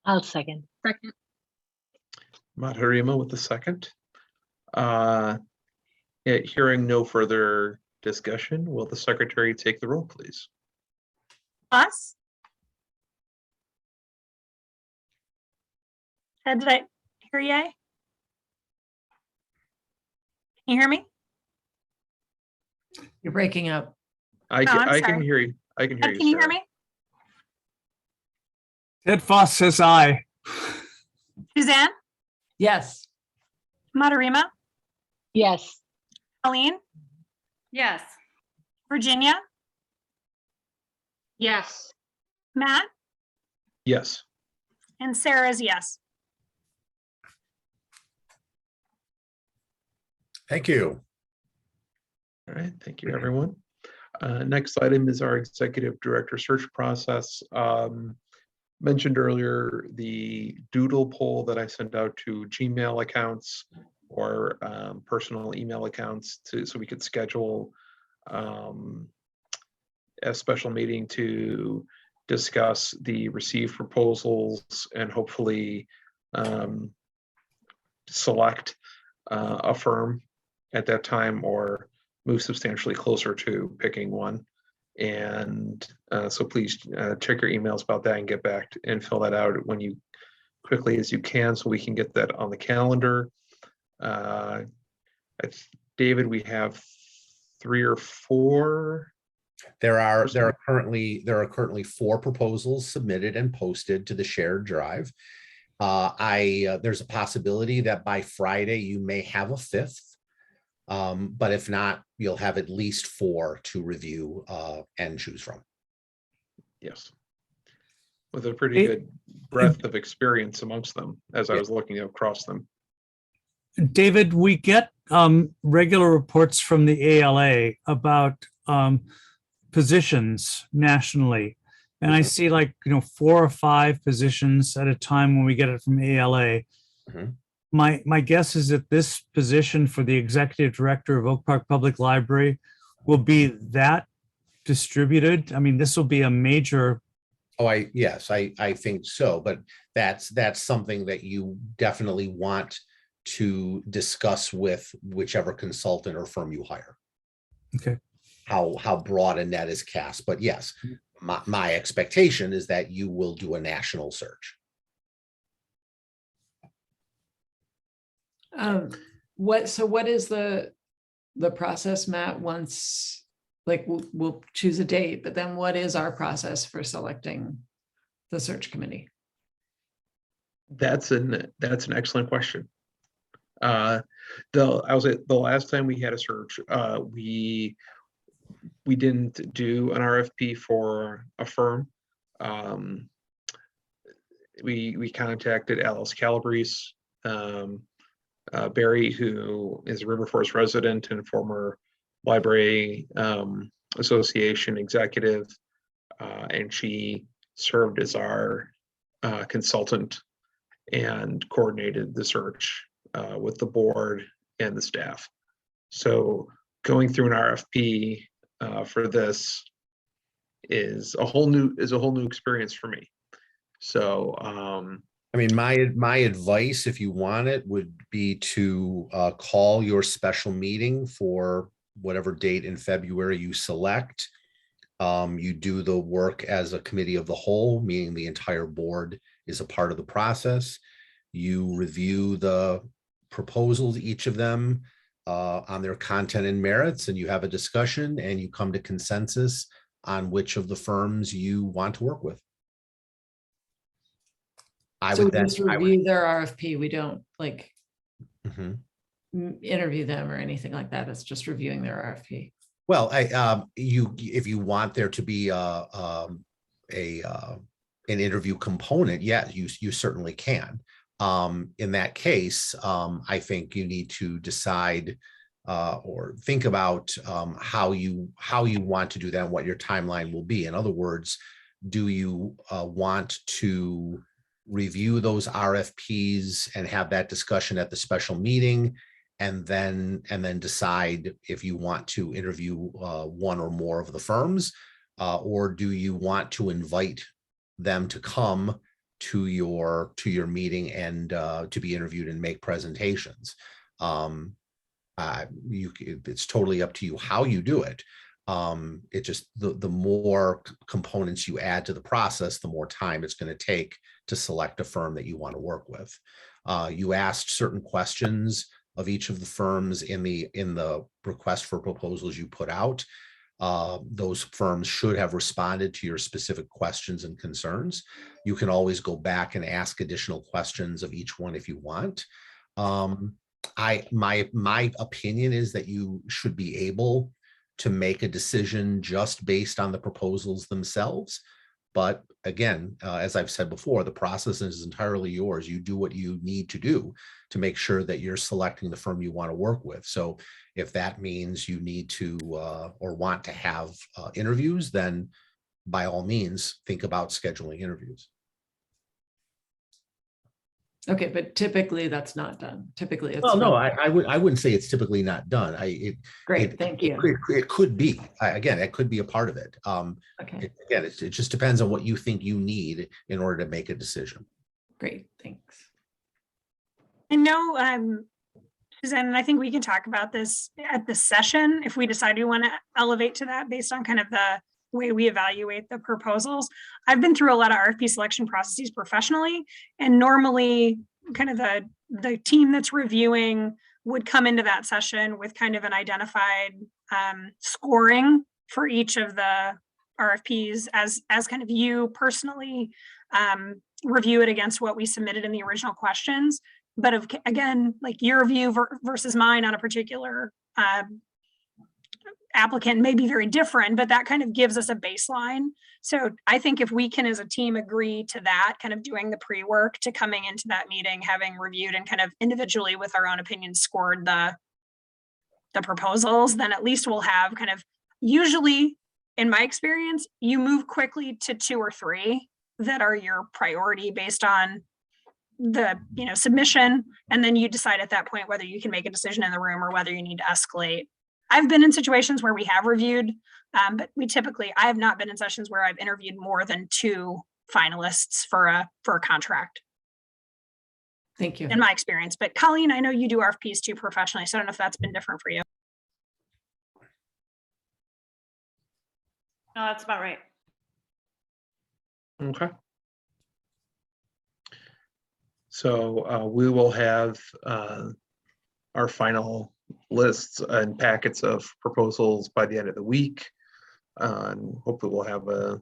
I'll second. Second. Matarima with the second. Hearing no further discussion, will the secretary take the roll, please? Us? Ed, did I hear yay? Can you hear me? You're breaking up. I I'm can sorry. hear you. I can hear Ed, you. can you hear Sarah. me? Ted Foss says aye. Suzanne? Yes. Matarima? Yes. Colleen? Yes. Virginia? Yes. Matt? Yes. And Sarah's yes. Thank you. All right, thank you, everyone. Next item is our executive director search process. Mentioned earlier, the doodle poll that I sent out to Gmail accounts or personal email accounts so we could schedule a special meeting to discuss the received proposals and hopefully select a firm at that time or move substantially closer to picking one. And so please check your emails about that and get back and fill that out when you quickly as you can so we can get that on the calendar. David, we have 3 or 4. There are currently 4 proposals submitted and posted to the shared drive. There's a possibility that by Friday you may have a 5th. But if not, you'll have at least 4 to review and choose from. Yes. With a pretty good breadth of experience amongst them as I was looking across them. David, we get regular reports from the ALA about positions nationally. And I see 4 or 5 positions at a time when we get it from ALA. Mhm. My guess is that this position for the executive director of Oak Park Public Library will be that distributed. I mean, this will be a major. Yes, I think so, but that's something that you definitely want to discuss with whichever consultant or firm you hire. Okay. How broad a net is cast, but yes, my expectation is that you will do a national search. What is the process, Matt? Once we'll choose a date, but then what is our process for selecting the search committee? That's an excellent question. I was the last time we had a search, we didn't do an RFP for a firm. We contacted Alice Calabrese, Barry, who is a River Forest resident and former Library Association executive, and she served as our consultant and coordinated the search with the board and the staff. So going through an RFP for this is a whole new experience for me. So I mean, my advice, if you want it, would be to call your special meeting for whatever date in February you select. You do the work as a committee of the whole, meaning the entire board is a part of the process. You review the proposals, each of them on their content and merits, and you have a discussion and you come to consensus on which of the firms you want to work with. So we just review their RFP. We don't interview them or anything like that. It's just reviewing their RFP. Well, if you want there to be a an interview component, yeah, you certainly can. In that case, I think you need to decide or think about how you want to do that and what your timeline will be. In other words, do you want to review those RFPs and have that discussion at the special meeting, and then decide if you want to interview one or more of the firms, or do you want to invite them to come to your meeting and to be interviewed and make presentations? It's totally up to you how you do it. It just the more components you add to the process, the more time it's going to take to select a firm that you want to work with. You asked certain questions of each of the firms in the request for proposals you put out. Those firms should have responded to your specific questions and concerns. You can always go back and ask additional questions of each one if you want. My opinion is that you should be able to make a decision just based on the proposals themselves. But again, as I've said before, the process is entirely yours. You do what you need to do to make sure that you're selecting the firm you want to work with. So if that means you need to or want to have interviews, then by all means, think about scheduling interviews. Okay, but typically that's not done. Typically it's. Well, no, I wouldn't say it's typically not done. Great, thank you. It could be. Again, it could be a part of it. Okay, Again, it just depends on what you think you need in order to make a decision. great, thanks. I know, Suzanne, I think we can talk about this at the session if we decide we want to elevate to that based on kind of the way we evaluate the proposals. I've been through a lot of RFP selection processes professionally, and normally kind of the team that's reviewing would come into that session with kind of an identified scoring for each of the RFPs as kind of you personally review it against what we submitted in the original questions. But again, like your view versus mine on a particular applicant may be very different, but that kind of gives us a baseline. So I think if we can, as a team, agree to that, kind of doing the pre-work to coming into that meeting, having reviewed and kind of individually with our own opinions scored the proposals, then at least we'll have kind of, usually in my experience, you move quickly to 2 or 3 that are your priority based on the submission, and then you decide at that point whether you can make a decision in the room or whether you need to escalate. I've been in situations where we have reviewed, but I have not been in sessions where I've interviewed more than 2 finalists for a contract. Thank you. In my experience, but Colleen, I know you do RFPs too professionally, so I don't know if that's been different for you. No, that's about right. Okay. So we will have our final lists and packets of proposals by the end of the week. And hopefully we'll have a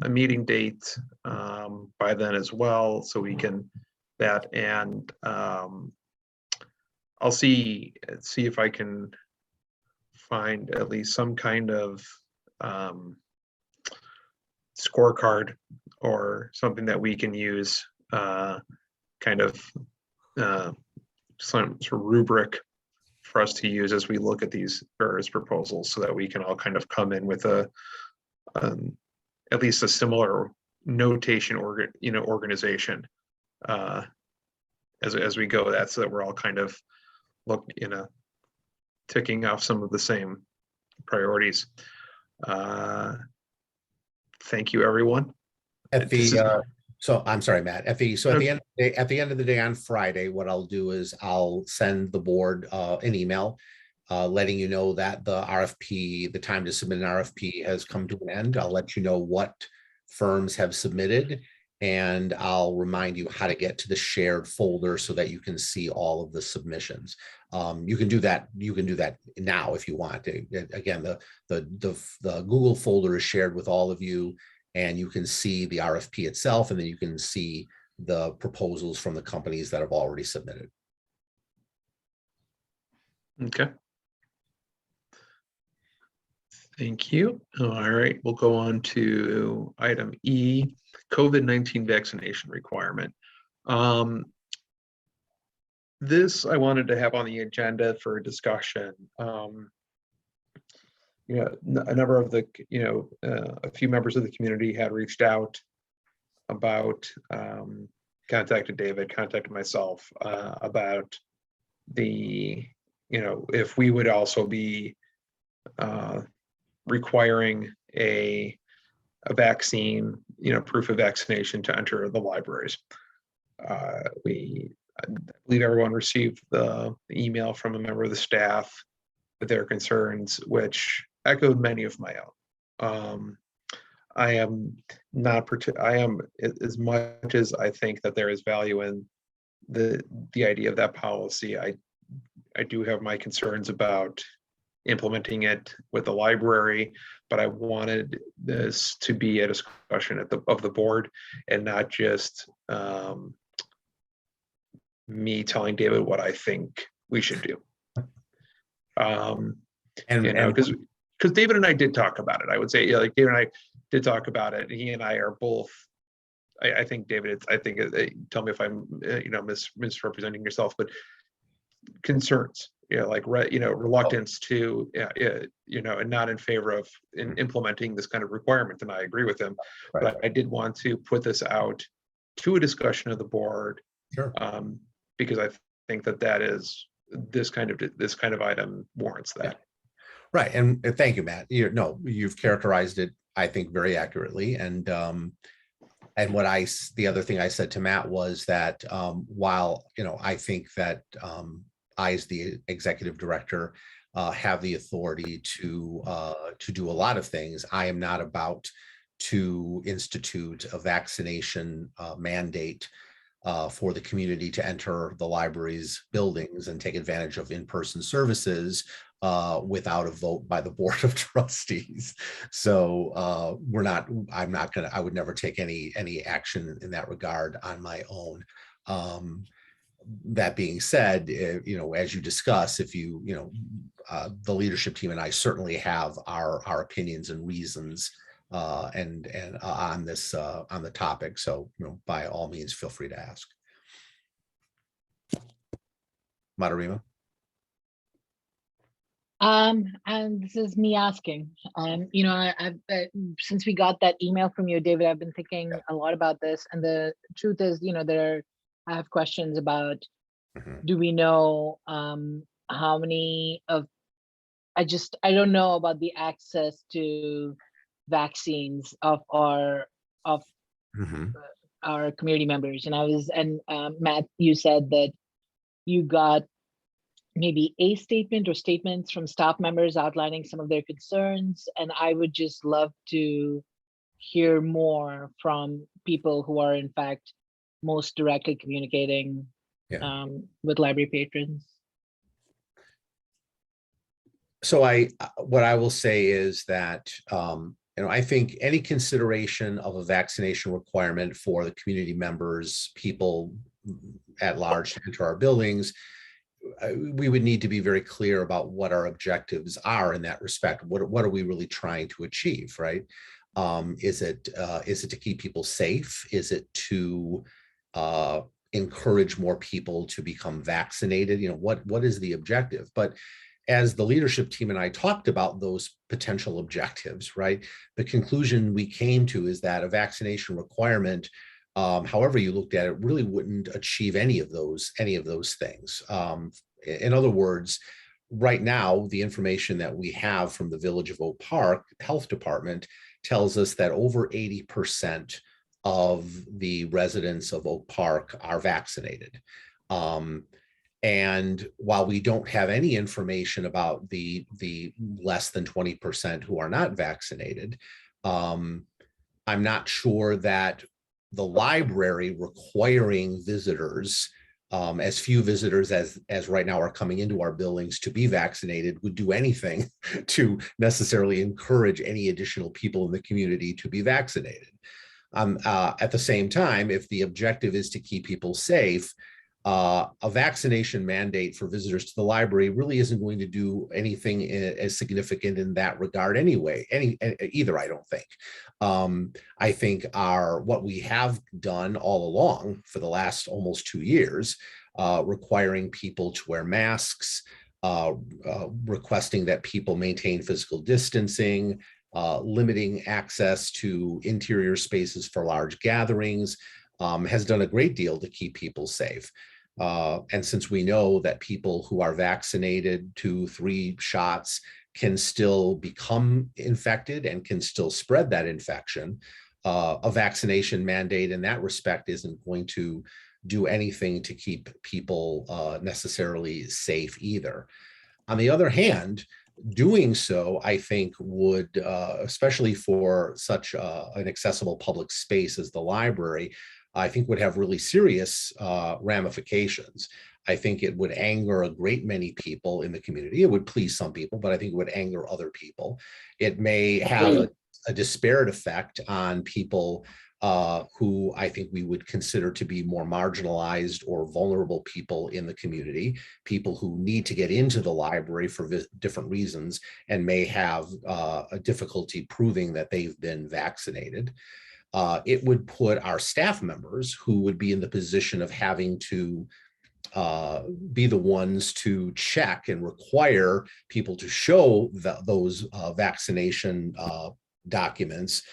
meeting date by then as well, so we can that, and I'll see if I can find at least some kind of scorecard or something that we can use, kind of some sort of rubric for us to use as we look at these various proposals, so that we can all kind of come in with a at least a similar notation or organization as we go. That's so that we're all kind of ticking off some of the same priorities. Thank you, everyone. So I'm sorry, Matt. So at the end of the day on Friday, what I'll do is I'll send the board an email letting you know that the RFP, the time to submit an RFP has come to an end. I'll let you know what firms have submitted, and I'll remind you how to get to the shared folder so that you can see all of the submissions. You can do that. You can do that now if you want. Again, the Google folder is shared with all of you, and you can see the RFP itself, and then you can see the proposals from the companies that have already submitted. Okay. Thank you. All right, we'll go on to item E, COVID-19 vaccination requirement. This I wanted to have on the agenda for discussion. A number of the, a few members of the community had reached out about, contacted David, contacted myself about the, if we would also be requiring a vaccine, proof of vaccination to enter the libraries. I believe everyone received the email from a member of the staff with their concerns, which echoed many of my own. I am as much as I think that there is value in the idea of that policy. I do have my concerns about implementing it with the library, but I wanted this to be a discussion of the board and not just me telling David what I think we should do. Because David and I did talk about it. I would say, like David and I did talk about it. He and I are both. I think David. Tell me if I'm misrepresenting yourself, but concerns. Reluctance to, and not in favor of implementing this kind of requirement. And I agree with him. Right. But I did want to put this out to a discussion of the board. Sure. Because I think that is this kind of item warrants that. Right, and thank you, Matt. You've characterized it, I think, very accurately. And the other thing I said to Matt was that while I think that I, as the executive director, have the authority to do a lot of things, I am not about to institute a vaccination mandate for the community to enter the library's buildings and take advantage of in-person services without a vote by the Board of Trustees. So I would never take any action in that regard on my own. That being said, as you discuss, if the leadership team and I certainly have our opinions and reasons and on the topic. So, by all means, feel free to ask. Madarima. And this is me asking. Since we got that email from you, David, I've been thinking a lot about this. And the truth is, I have questions about, do we know how many of, I don't know about the access to vaccines of our community members. And Matt, you said that you got maybe a statement or statements from staff members outlining some of their concerns. And I would just love to hear more from people who are in fact most directly communicating with library patrons. So what I will say is that, I think any consideration of a vaccination requirement for the community members, people at large to enter our buildings, we would need to be very clear about what our objectives are in that respect. What are we really trying to achieve, right? Is it to keep people safe? Is it to encourage more people to become vaccinated? What is the objective? But as the leadership team and I talked about those potential objectives, right, the conclusion we came to is that a vaccination requirement, however you looked at it, really wouldn't achieve any of those things. In other words, right now, the information that we have from the Village of Oak Park Health Department tells us that over 80% of the residents of Oak Park are vaccinated. And while we don't have any information about the less than 20% who are not vaccinated, I'm not sure that the library requiring visitors, as few visitors as right now are coming into our buildings to be vaccinated, would do anything to necessarily encourage any additional people in the community to be vaccinated. At the same time, if the objective is to keep people safe, A vaccination mandate for visitors to the library really isn't going to do anything as significant in that regard anyway, either, I don't think. I think what we have done all along for the last almost 2 years, requiring people to wear masks, requesting that people maintain physical distancing, limiting access to interior spaces for large gatherings, has done a great deal to keep people safe. And since we know that people who are vaccinated 2-3 shots can still become infected and can still spread that infection, a vaccination mandate in that respect isn't going to do anything to keep people necessarily safe either. On the other hand, doing so, I think would, especially for such an accessible public space as the library, I think would have really serious ramifications. I think it would anger a great many people in the community. It would please some people, but I think it would anger other people. It may have a disparate effect on people who I think we would consider to be more marginalized or vulnerable people in the community, people who need to get into the library for different reasons and may have a difficulty proving that they've been vaccinated. It would put our staff members who would be in the position of having to be the ones to check and require people to show those vaccination documents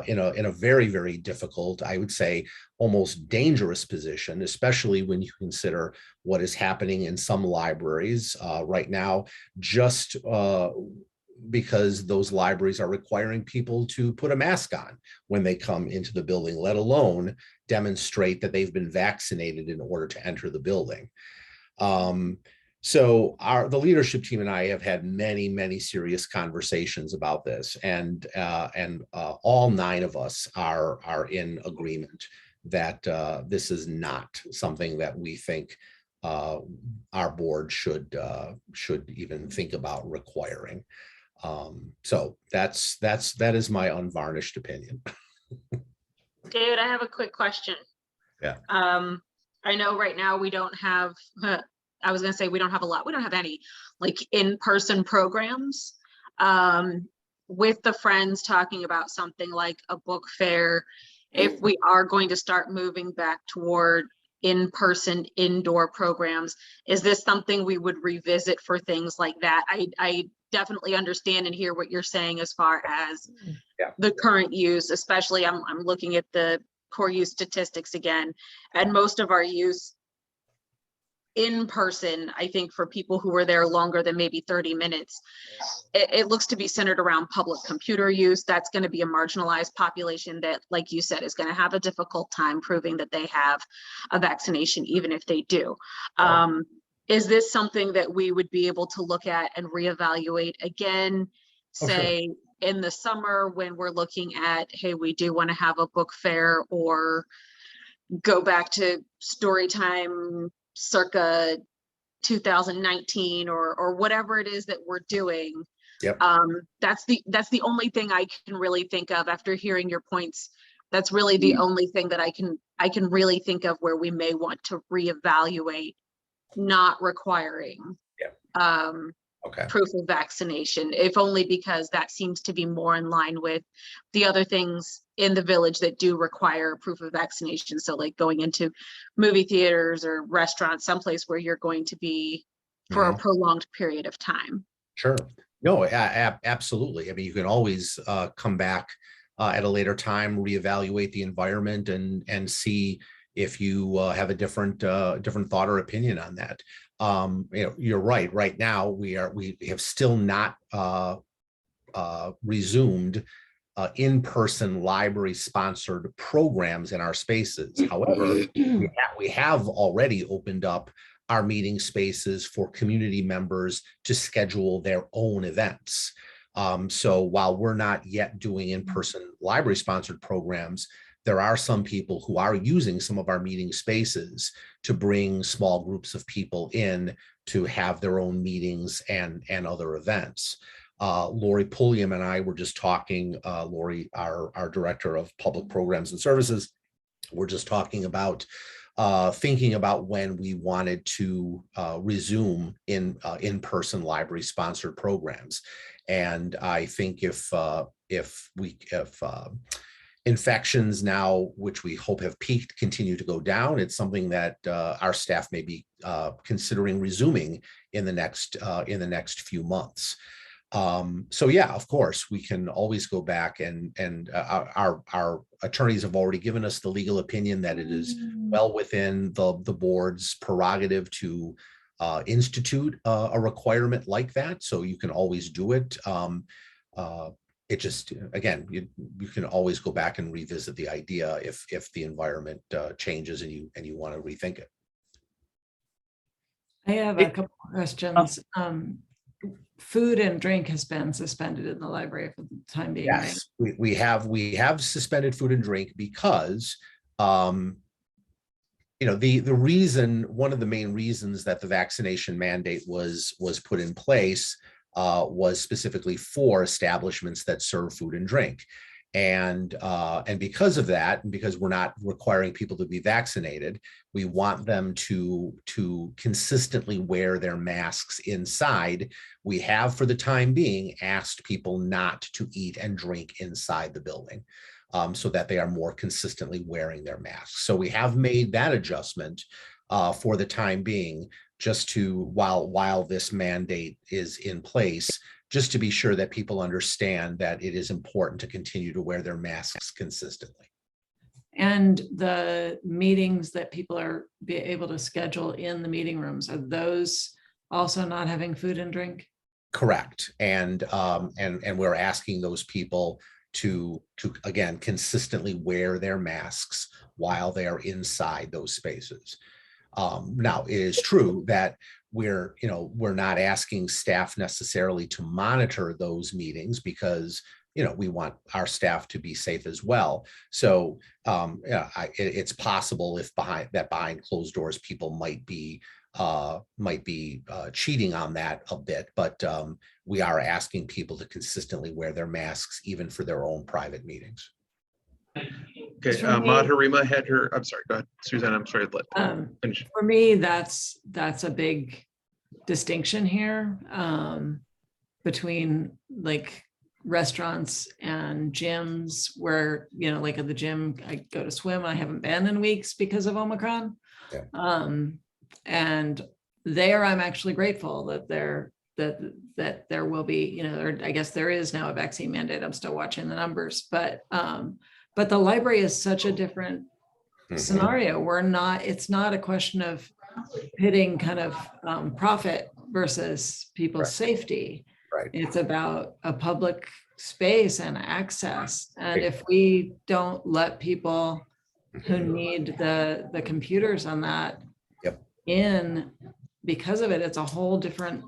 in a very, very difficult, I would say almost dangerous position, especially when you consider what is happening in some libraries right now, just because those libraries are requiring people to put a mask on when they come into the building, let alone demonstrate that they've been vaccinated in order to enter the building. So the leadership team and I have had many, many serious conversations about this, and all 9 of us are in agreement that this is not something that we think our board should even think about requiring. So that is my unvarnished opinion. David, I have a quick question. Yeah. I know right now we don't have, I was gonna say we don't have a lot, we don't have any like in-person programs. With the Friends talking about something like a book fair, if we are going to start moving back toward in-person indoor programs, is this something we would revisit for things like that? I definitely understand and hear what you're saying as far as the current use, especially I'm looking at the core use statistics again, and most of our use in person, I think for people who were there longer than maybe 30 minutes, it looks to be centered around public computer use. That's going to be a marginalized population that, like you said, is going to have a difficult time proving that they have a vaccination, even if they do. Is this something that we would be able to look at and reevaluate again, say in the summer when we're looking at, hey, we do want to have a book fair, or go back to story time circa 2019 or whatever it is that we're doing? Yep. That's the only thing I can really think of after hearing your points. That's really the only thing that I can really think of where we may want to reevaluate not requiring proof of vaccination, if only because that seems to be more in line with the other things in the village that do require proof of vaccination. So like going into movie theaters or restaurants, someplace where you're going to be for a prolonged period of time. Sure. No, absolutely. I mean, you can always come back at a later time, reevaluate the environment and see if you have a different thought or opinion on that. You're right. Right now, we have still not resumed in-person library-sponsored programs in our spaces. However, we have already opened up our meeting spaces for community members to schedule their own events. So while we're not yet doing in-person library-sponsored programs, there are some people who are using some of our meeting spaces to bring small groups of people in to have their own meetings and other events. Lori Pulliam and I were just talking, Lori, our Director of Public Programs and Services, we're just talking about thinking about when we wanted to resume in-person library sponsored programs. And I think if infections now, which we hope have peaked, continue to go down, it's something that our staff may be considering resuming in the next few months. So yeah, of course, we can always go back and our attorneys have already given us the legal opinion that it is well within the board's prerogative to institute a requirement like that. So you can always do it. It just, again, you can always go back and revisit the idea if the environment changes and you want to rethink it. I have a couple of questions. Food and drink has been suspended in the library for the time being, right? Yes, we have suspended food and drink because the reason, one of the main reasons that the vaccination mandate was put in place was specifically for establishments that serve food and drink. And because of that, and because we're not requiring people to be vaccinated, we want them to consistently wear their masks inside. We have, for the time being, asked people not to eat and drink inside the building so that they are more consistently wearing their masks. So we have made that adjustment for the time being, just to, while this mandate is in place, just to be sure that people understand that it is important to continue to wear their masks consistently. And the meetings that people are be able to schedule in the meeting rooms, are those also not having food and drink? Correct. And we're asking those people to again consistently wear their masks while they are inside those spaces. Now, it is true that we're not asking staff necessarily to monitor those meetings because we want our staff to be safe as well. So it's possible if behind closed doors people might be cheating on that a bit, but we are asking people to consistently wear their masks even for their own private meetings. Okay, Madhurima had her, I'm sorry, go ahead, Suzanne, I'm sorry, let finish. For me, that's a big distinction here between like restaurants and gyms where, like at the gym, I go to swim, I haven't been in weeks because of Omicron. Yeah. And there I'm actually grateful that there will be, or I guess there is now a vaccine mandate. I'm still watching the numbers, but the library is such a different scenario. It's not a question of pitting kind of profit versus people's safety. Right. It's about a public space and access. And if we don't let people who need the computers on that in because of it, it's a whole different,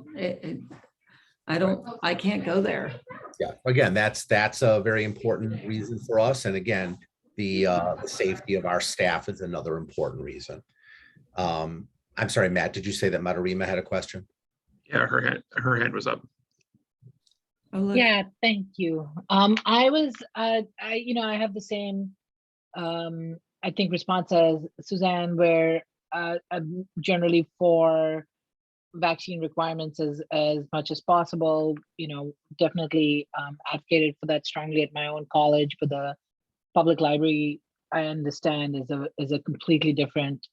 I can't go there. Yeah, again, that's a very important reason for us. And again, the safety of our staff is another important reason. I'm sorry, Matt, did you say that Madhurima had a question? Yeah, her hand was up. Oh, yeah, thank you. I have the same, I think, response as Suzanne, where I'm generally for vaccine requirements as much as possible, definitely advocated for that strongly at my own college. But the public library, I understand, is a completely different,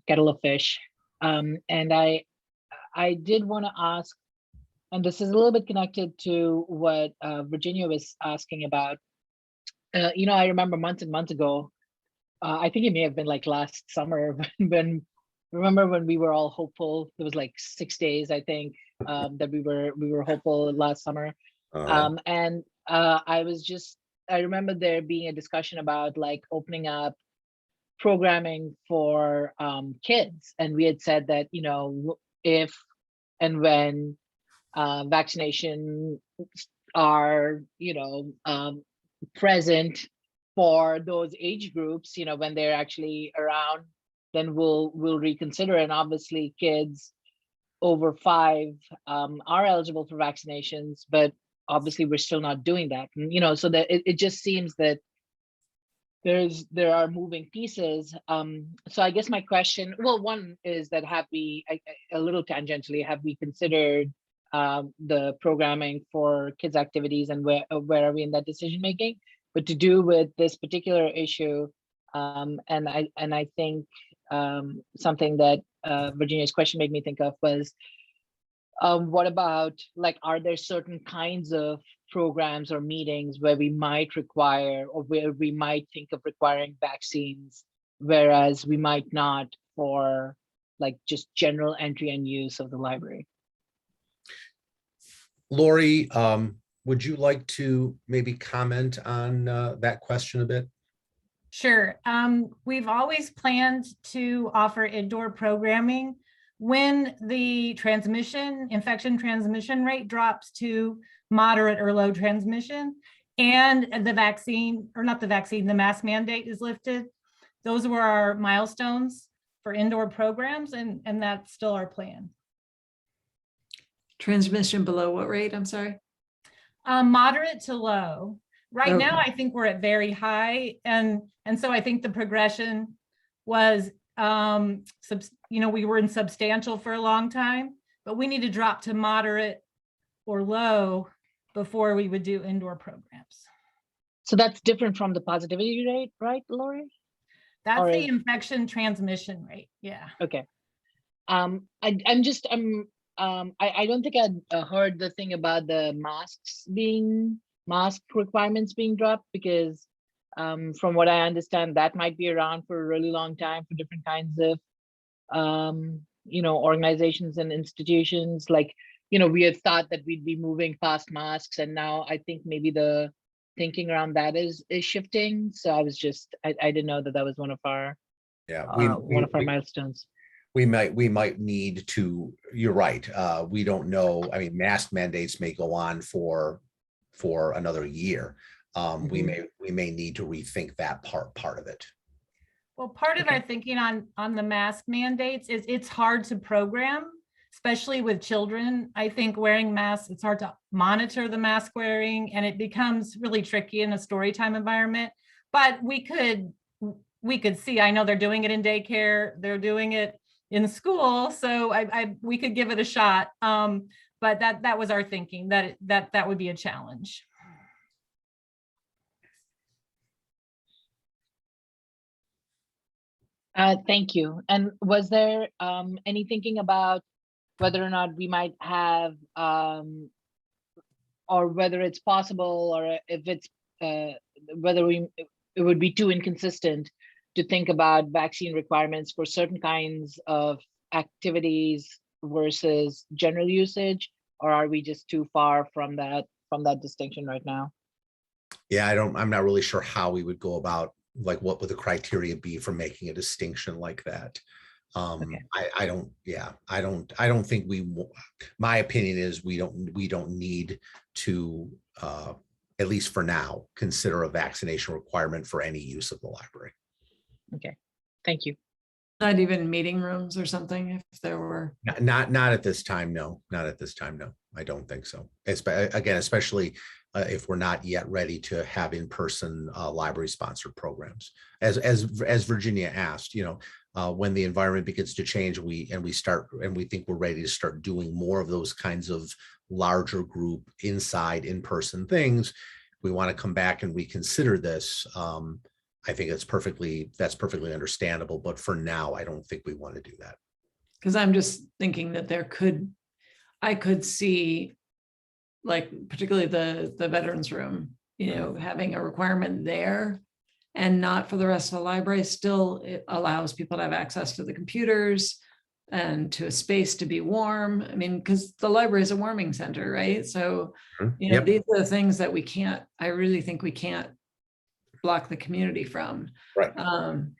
kettle of fish. And I did want to ask, and this is a little bit connected to what Virginia was asking about. I remember months and months ago, I think it may have been like last summer remember when we were all hopeful. There was like 6 days, I think, that we were hopeful last summer. And I remember there being a discussion about like opening up programming for kids. And we had said that, if and when vaccination are, present for those age groups, when they're actually around, then we'll reconsider. And obviously kids over 5 are eligible for vaccinations, but obviously we're still not doing that. And, so that it just seems that there are moving pieces. So I guess my question, well, one is that a little tangentially, have we considered the programming for kids activities, and where are we in that decision making? But to do with this particular issue, and I think something that Virginia's question made me think of was, what about, like, are there certain kinds of programs or meetings where we might require, or where we might think of requiring vaccines, whereas we might not for like just general entry and use of the library? Lori, would you like to maybe comment on that question a bit? Sure. We've always planned to offer indoor programming when the infection transmission rate drops to moderate or low transmission, and the mask mandate is lifted. Those were our milestones for indoor programs, and that's still our plan. Transmission below what rate? I'm sorry. Moderate to low. Right now, Okay. I think we're at very high, and so I think the progression was, we were in substantial for a long time, but we need to drop to moderate or low before we would do indoor programs. So that's different from the positivity rate, right, Lori? That's Or the is- infection transmission rate. Yeah. Okay. I don't think I'd heard the thing about the mask requirements being dropped, because from what I understand, that might be around for a really long time for different kinds of organizations and institutions. Like, we had thought that we'd be moving past masks, and now I think maybe the thinking around that is shifting. So I didn't know that was one of our milestones. We might need to, you're right. We don't know. I mean, mask mandates may go on for another year. We may need to rethink that part of it. Well, part of our thinking on the mask mandates is it's hard to program, especially with children. I think wearing masks, it's hard to monitor the mask wearing, and it becomes really tricky in a story time environment. But we could see, I know they're doing it in daycare, they're doing it in school, so we could give it a shot. But that was our thinking, that would be a challenge. Thank you. And was there any thinking about whether or not we might have, or whether it's possible, or if it's whether it would be too inconsistent to think about vaccine requirements for certain kinds of activities versus general usage, or are we just too far from that distinction right now? Yeah, I'm not really sure how we would go about, like, what would the criteria be for making a distinction like that. Okay. I don't think my opinion is we don't need to, at least for now, consider a vaccination requirement for any use of the library. Okay, thank you. Not even meeting rooms or something, if there were. Not at this time, no. Not at this time, no. I don't think so. Again, especially if we're not yet ready to have in-person library-sponsored programs. As Virginia asked, when the environment begins to change, we think we're ready to start doing more of those kinds of larger group in-person things. We want to come back and reconsider this. I think that's perfectly understandable, but for now, I don't think we want to do that. Because I'm just thinking that I could see, like, particularly the veterans room, having a requirement there and not for the rest of the library. Still, it allows people to have access to the computers and to a space to be warm. I mean, because the library is a warming center, right? So, Yep. These are the things that I really think we can't block the community from. Right.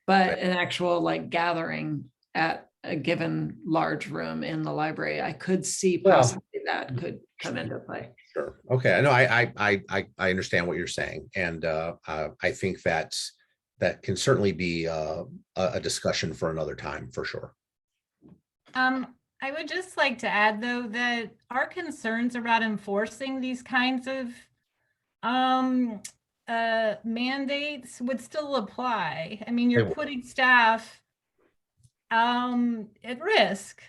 But an actual, like, gathering at a given large room in the library, I could see possibly that could come into play. Sure. Okay. I know. I understand what you're saying, and I think that can certainly be a discussion for another time, for sure. I would just like to add, though, that our concerns about enforcing these kinds of mandates would still apply. I mean, you're would. putting staff at risk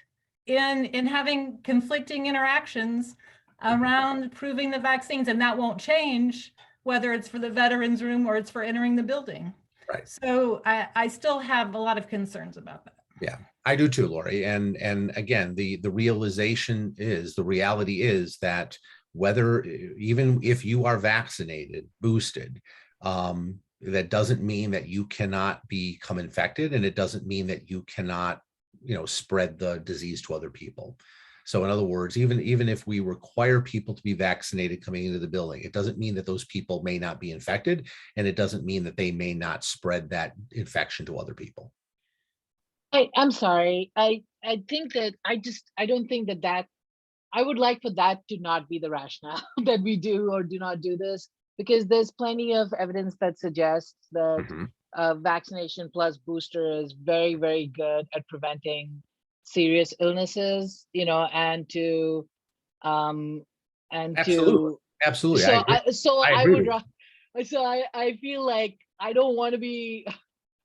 in having conflicting interactions around proving the vaccines, and that won't change whether it's for the veterans room or it's for entering the building. Right. So I still have a lot of concerns about that. Yeah, I do too, Lori. And again, the reality is that whether, even if you are vaccinated, boosted, that doesn't mean that you cannot become infected, and it doesn't mean that you cannot, spread the disease to other people. So in other words, even if we require people to be vaccinated coming into the building, it doesn't mean that those people may not be infected, and it doesn't mean that they may not spread that infection to other people. I'm sorry. I think that I don't think that I would like for that to not be the rationale that we do or do not do this, because there's plenty of evidence that suggests that vaccination plus booster is very, very good at preventing serious illnesses, and to Absolutely. I feel like I don't want to be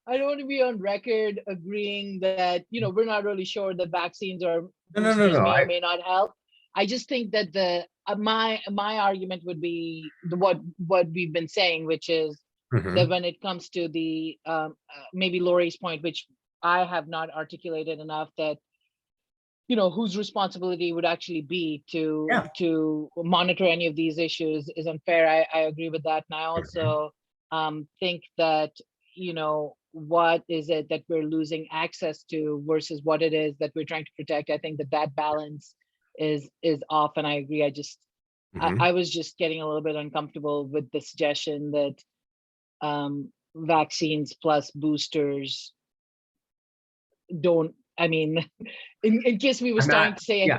on record agreeing that, we're not really sure that vaccines or boosters may or may not help. I just think that my argument would be what we've been saying, which is that when it comes to the maybe Lori's point, which I have not articulated enough, that whose responsibility would actually be to monitor any of these issues is unfair. I agree with that, and I also think that what is it that we're losing access to versus what it is that we're trying to protect. I think that balance is off, and I agree. I was just getting a little bit uncomfortable with the suggestion that vaccines plus boosters don't. I mean, in case we were starting to say,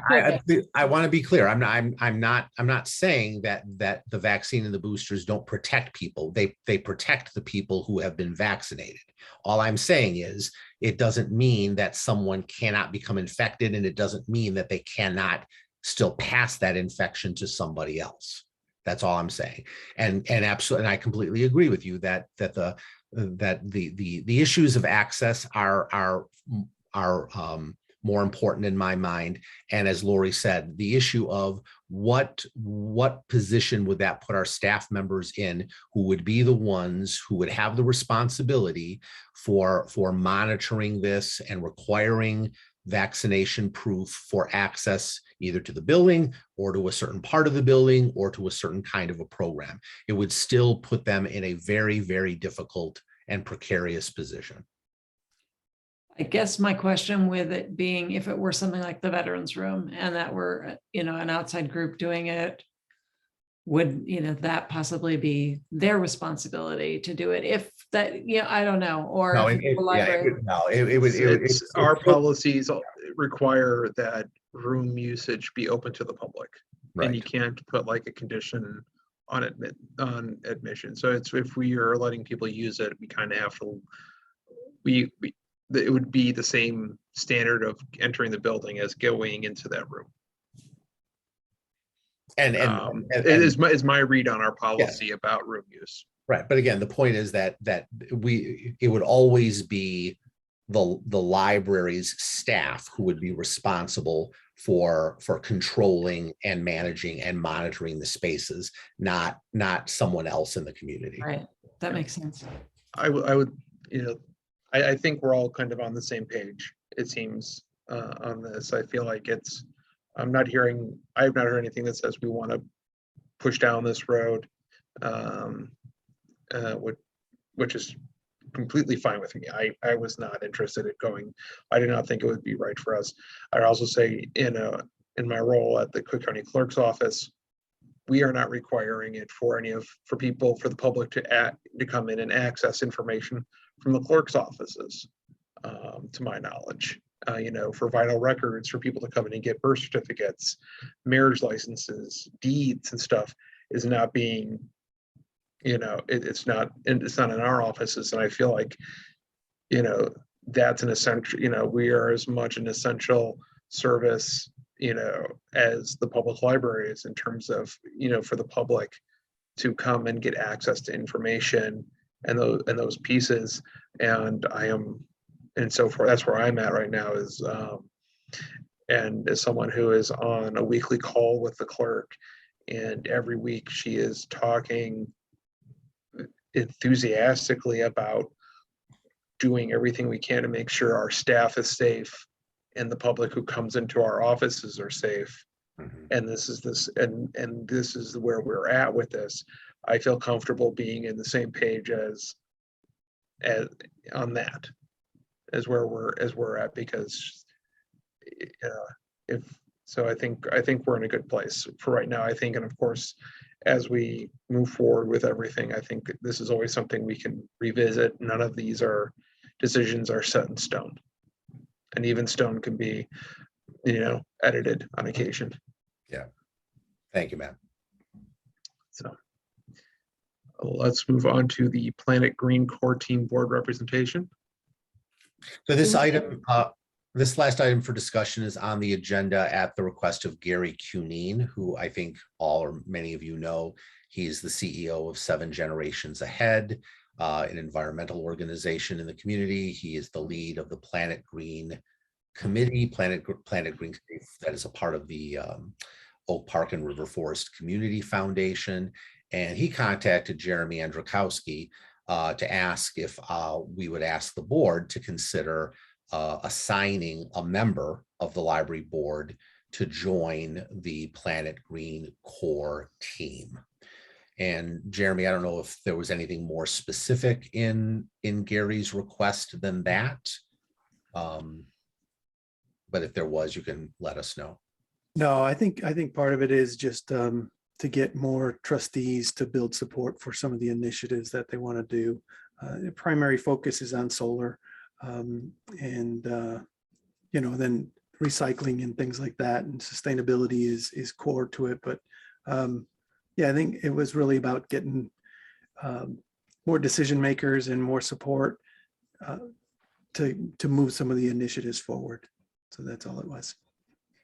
I want to be clear. I'm not saying that the vaccine and the boosters don't protect people. They protect the people who have been vaccinated. All I'm saying is it doesn't mean that someone cannot become infected, and it doesn't mean that they cannot still pass that infection to somebody else. That's all I'm saying. And absolutely, and I completely agree with you that the issues of access are more important in my mind. And as Lori said, the issue of what position would that put our staff members in, who would be the ones who would have the responsibility for monitoring this and requiring vaccination proof for access either to the building or to a certain part of the building or to a certain kind of a program. It would still put them in a very, very difficult and precarious position. I guess my question with it being, if it were something like the veterans room and that were, an outside group doing it, would, that possibly be their responsibility to do it? If that, I don't know. Or our policies require that room usage be open to the public, right? And you can't put like a condition on admission. So if we are letting people use it, we kind of have to, it would be the same standard of entering the building as going into that room. And it is my read on our policy about room use. Right, but again, the point is that it would always be the library's staff who would be responsible for controlling and managing and monitoring the spaces, not someone else in the community. Right, that makes sense. I would, I think we're all kind of on the same page, it seems, on this. I feel like I have not heard anything that says we want to push down this road, which is completely fine with me. I was not interested in going. I did not think it would be right for us. I'd also say in my role at the Cook County Clerk's office, we are not requiring it for the public to come in and access information from the clerk's offices, to my knowledge. For vital records, for people to come in and get birth certificates, marriage licenses, deeds and stuff is not being, it's not in our offices. And I feel like, that's an essential, we are as much an essential service, as the public library is in terms of, for the public to come and get access to information and those pieces. And so forth. That's where I'm at right now is, and as someone who is on a weekly call with the clerk, and every week she is talking enthusiastically about doing everything we can to make sure our staff is safe and the public who comes into our offices are safe. And this is where we're at with this. I feel comfortable being in the same page as on that, as where we're at, because I think we're in a good place for right now. I think, and of course, as we move forward with everything, I think this is always something we can revisit. None of these decisions are set in stone, and even stone can be, edited on occasion. Yeah. Thank you, Matt. So let's move on to the Planet Green Core Team Board representation. So this item, this last item for discussion is on the agenda at the request of Gary Cunene, who I think all or many of you know. He's the CEO of 7 Generations Ahead, an environmental organization in the community. He is the lead of the Planet Green Committee, Planet Green that is a part of the Oak Park and River Forest Community Foundation. And he contacted Jeremy Andrzejkowski to ask if we would ask the board to consider assigning a member of the library board to join the Planet Green Core team. And Jeremy, I don't know if there was anything more specific in Gary's request than that. But if there was, you can let us know. No, I think part of it is just to get more trustees to build support for some of the initiatives that they want to do. The primary focus is on solar, and then recycling and things like that, and sustainability is core to it. But yeah, I think it was really about getting more decision makers and more support to move some of the initiatives forward. So that's all it was.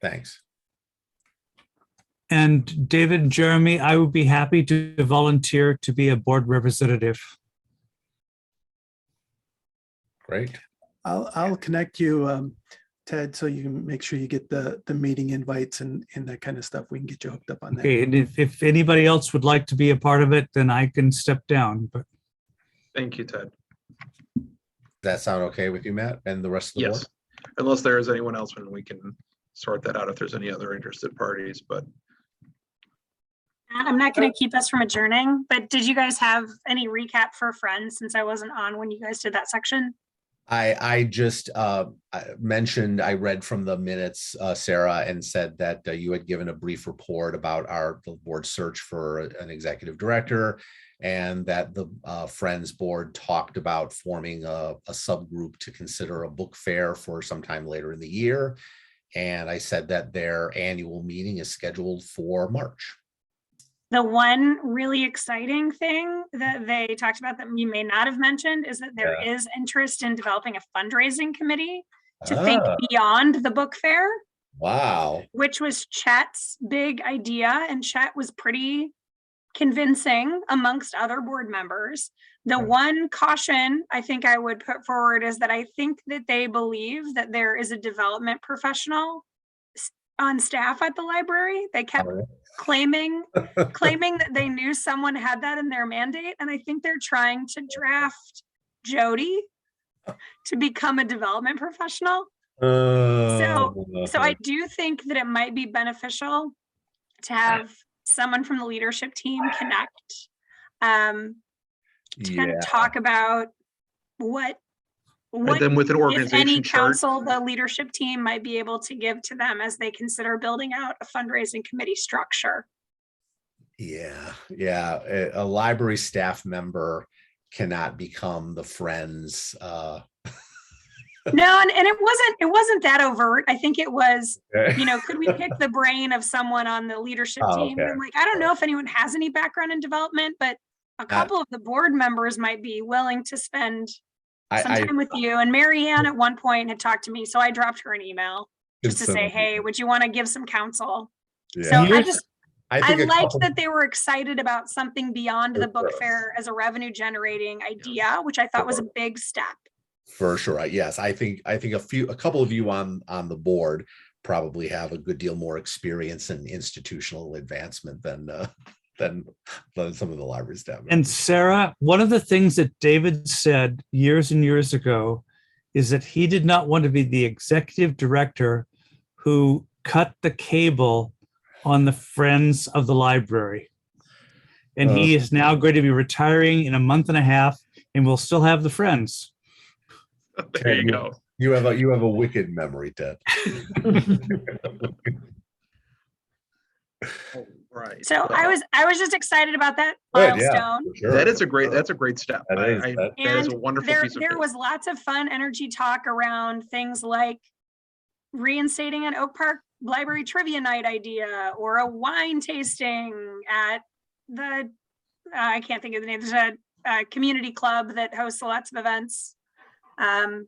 Thanks. And David and Jeremy, I would be happy to volunteer to be a board representative. Great. I'll connect you, Ted, so you can make sure you get the meeting invites and that kind of stuff. We can get you hooked up on that. Okay, and if anybody else would like to be a part of it, then I can step down. But Thank you, Ted. Does that sound okay with you, Matt, and the rest of the board? Yes, unless there is anyone else, and we can sort that out if there's any other interested parties, but. I'm not going to keep us from adjourning, but did you guys have any recap for Friends since I wasn't on when you guys did that section? I just mentioned, I read from the minutes, Sarah, and said that you had given a brief report about the board search for an executive director, and that the Friends board talked about forming a subgroup to consider a book fair for sometime later in the year. And I said that their annual meeting is scheduled for March. The one really exciting thing that they talked about that you may not have mentioned is that there is interest in developing a fundraising committee to think beyond the book fair. Wow. Which was Chet's big idea, and Chet was pretty convincing amongst other board members. The one caution I think I would put forward is that I think that they believe that there is a development professional on staff at the library. They kept claiming that they knew someone had that in their mandate, and I think they're trying to draft Jody to become a development professional. So I do think that it might be beneficial to have someone from the leadership team connect to kind of talk about what then with an if any organization chart. counsel the leadership team might be able to give to them as they consider building out a fundraising committee structure. Yeah. A library staff member cannot become the Friends. No, and it wasn't that overt. I think it was, could we pick the brain of someone on the leadership team? Okay. And I don't know if anyone has any background in development, but a couple of the board members might be willing to spend some time with you. And Mary Ann at one point had talked to me, so I dropped her an email just to say, hey, would you want to give some counsel? So I think a liked couple- that they were excited about something beyond the book Sure. fair as a revenue generating idea, which I thought was a big step. For sure. Yes, I think a couple of you on the board probably have a good deal more experience in institutional advancement than some of the library staff. And Sarah, one of the things that David said years and years ago is that he did not want to be the executive director who cut the cable on the Friends of the Library. And he is now going to be retiring in a month and a half, and we'll still have the Friends. There you go. You have a wicked memory, Ted. Right. So I was just excited about that Good, yeah, milestone. for sure. That's a great step. That is- That is a And wonderful there, piece of there paper. was lots of fun energy talk around things like reinstating an Oak Park Library trivia night idea or a wine tasting at the, I can't think of the name, there's a community club that hosts lots of events. Then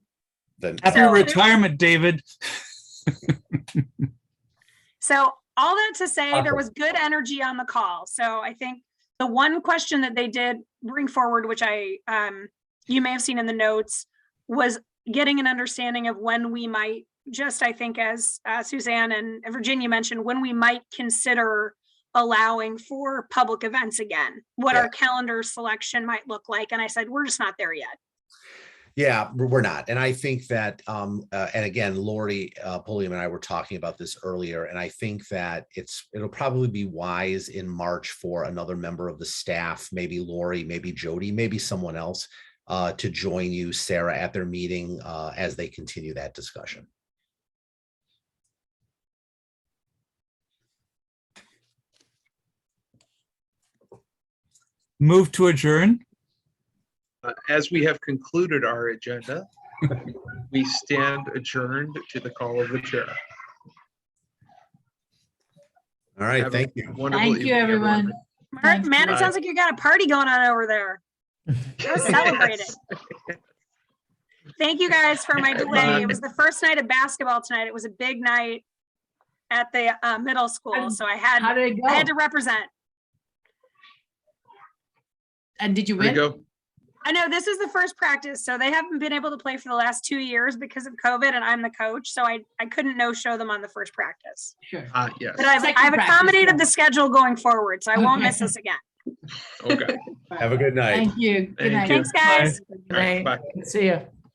Happy So- retirement, David. So all that to say, there Awesome. was good energy on the call. So I think the one question that they did bring forward, which you may have seen in the notes, was getting an understanding of when we might, just I think as Suzanne and Virginia mentioned, when we might consider allowing for public events again, what Yeah. our calendar selection might look like. And I said, we're just not there yet. Yeah, we're not. And I think that, and again, Lori Pulliam and I were talking about this earlier, and I think that it'll probably be wise in March for another member of the staff, maybe Lori, maybe Jody, maybe someone else, to join you, Sarah, at their meeting as they continue that discussion. Move to adjourn. As we have concluded our agenda, we stand adjourned to the call of the chair. All right, Have a thank you. wonderful Thank you, evening, everyone. Man, it sounds like you got a party going on over there. Go celebrate it. Thank you guys for my delay. It was the first night of basketball tonight. It was a big night at the middle school, so I How did it had go? to represent. And did you There you win? go. I know this is the first practice, so they haven't been able to play for the last 2 years because of COVID, and I'm the coach, so I couldn't no-show them on the first practice. Sure. Yes. But I've Second practice, accommodated then. the schedule going forward, so I won't Okay. miss this again. Okay. Have a good night. Thank you. Good Thank night. you. Thanks, guys. Good All right, night. bye. See you.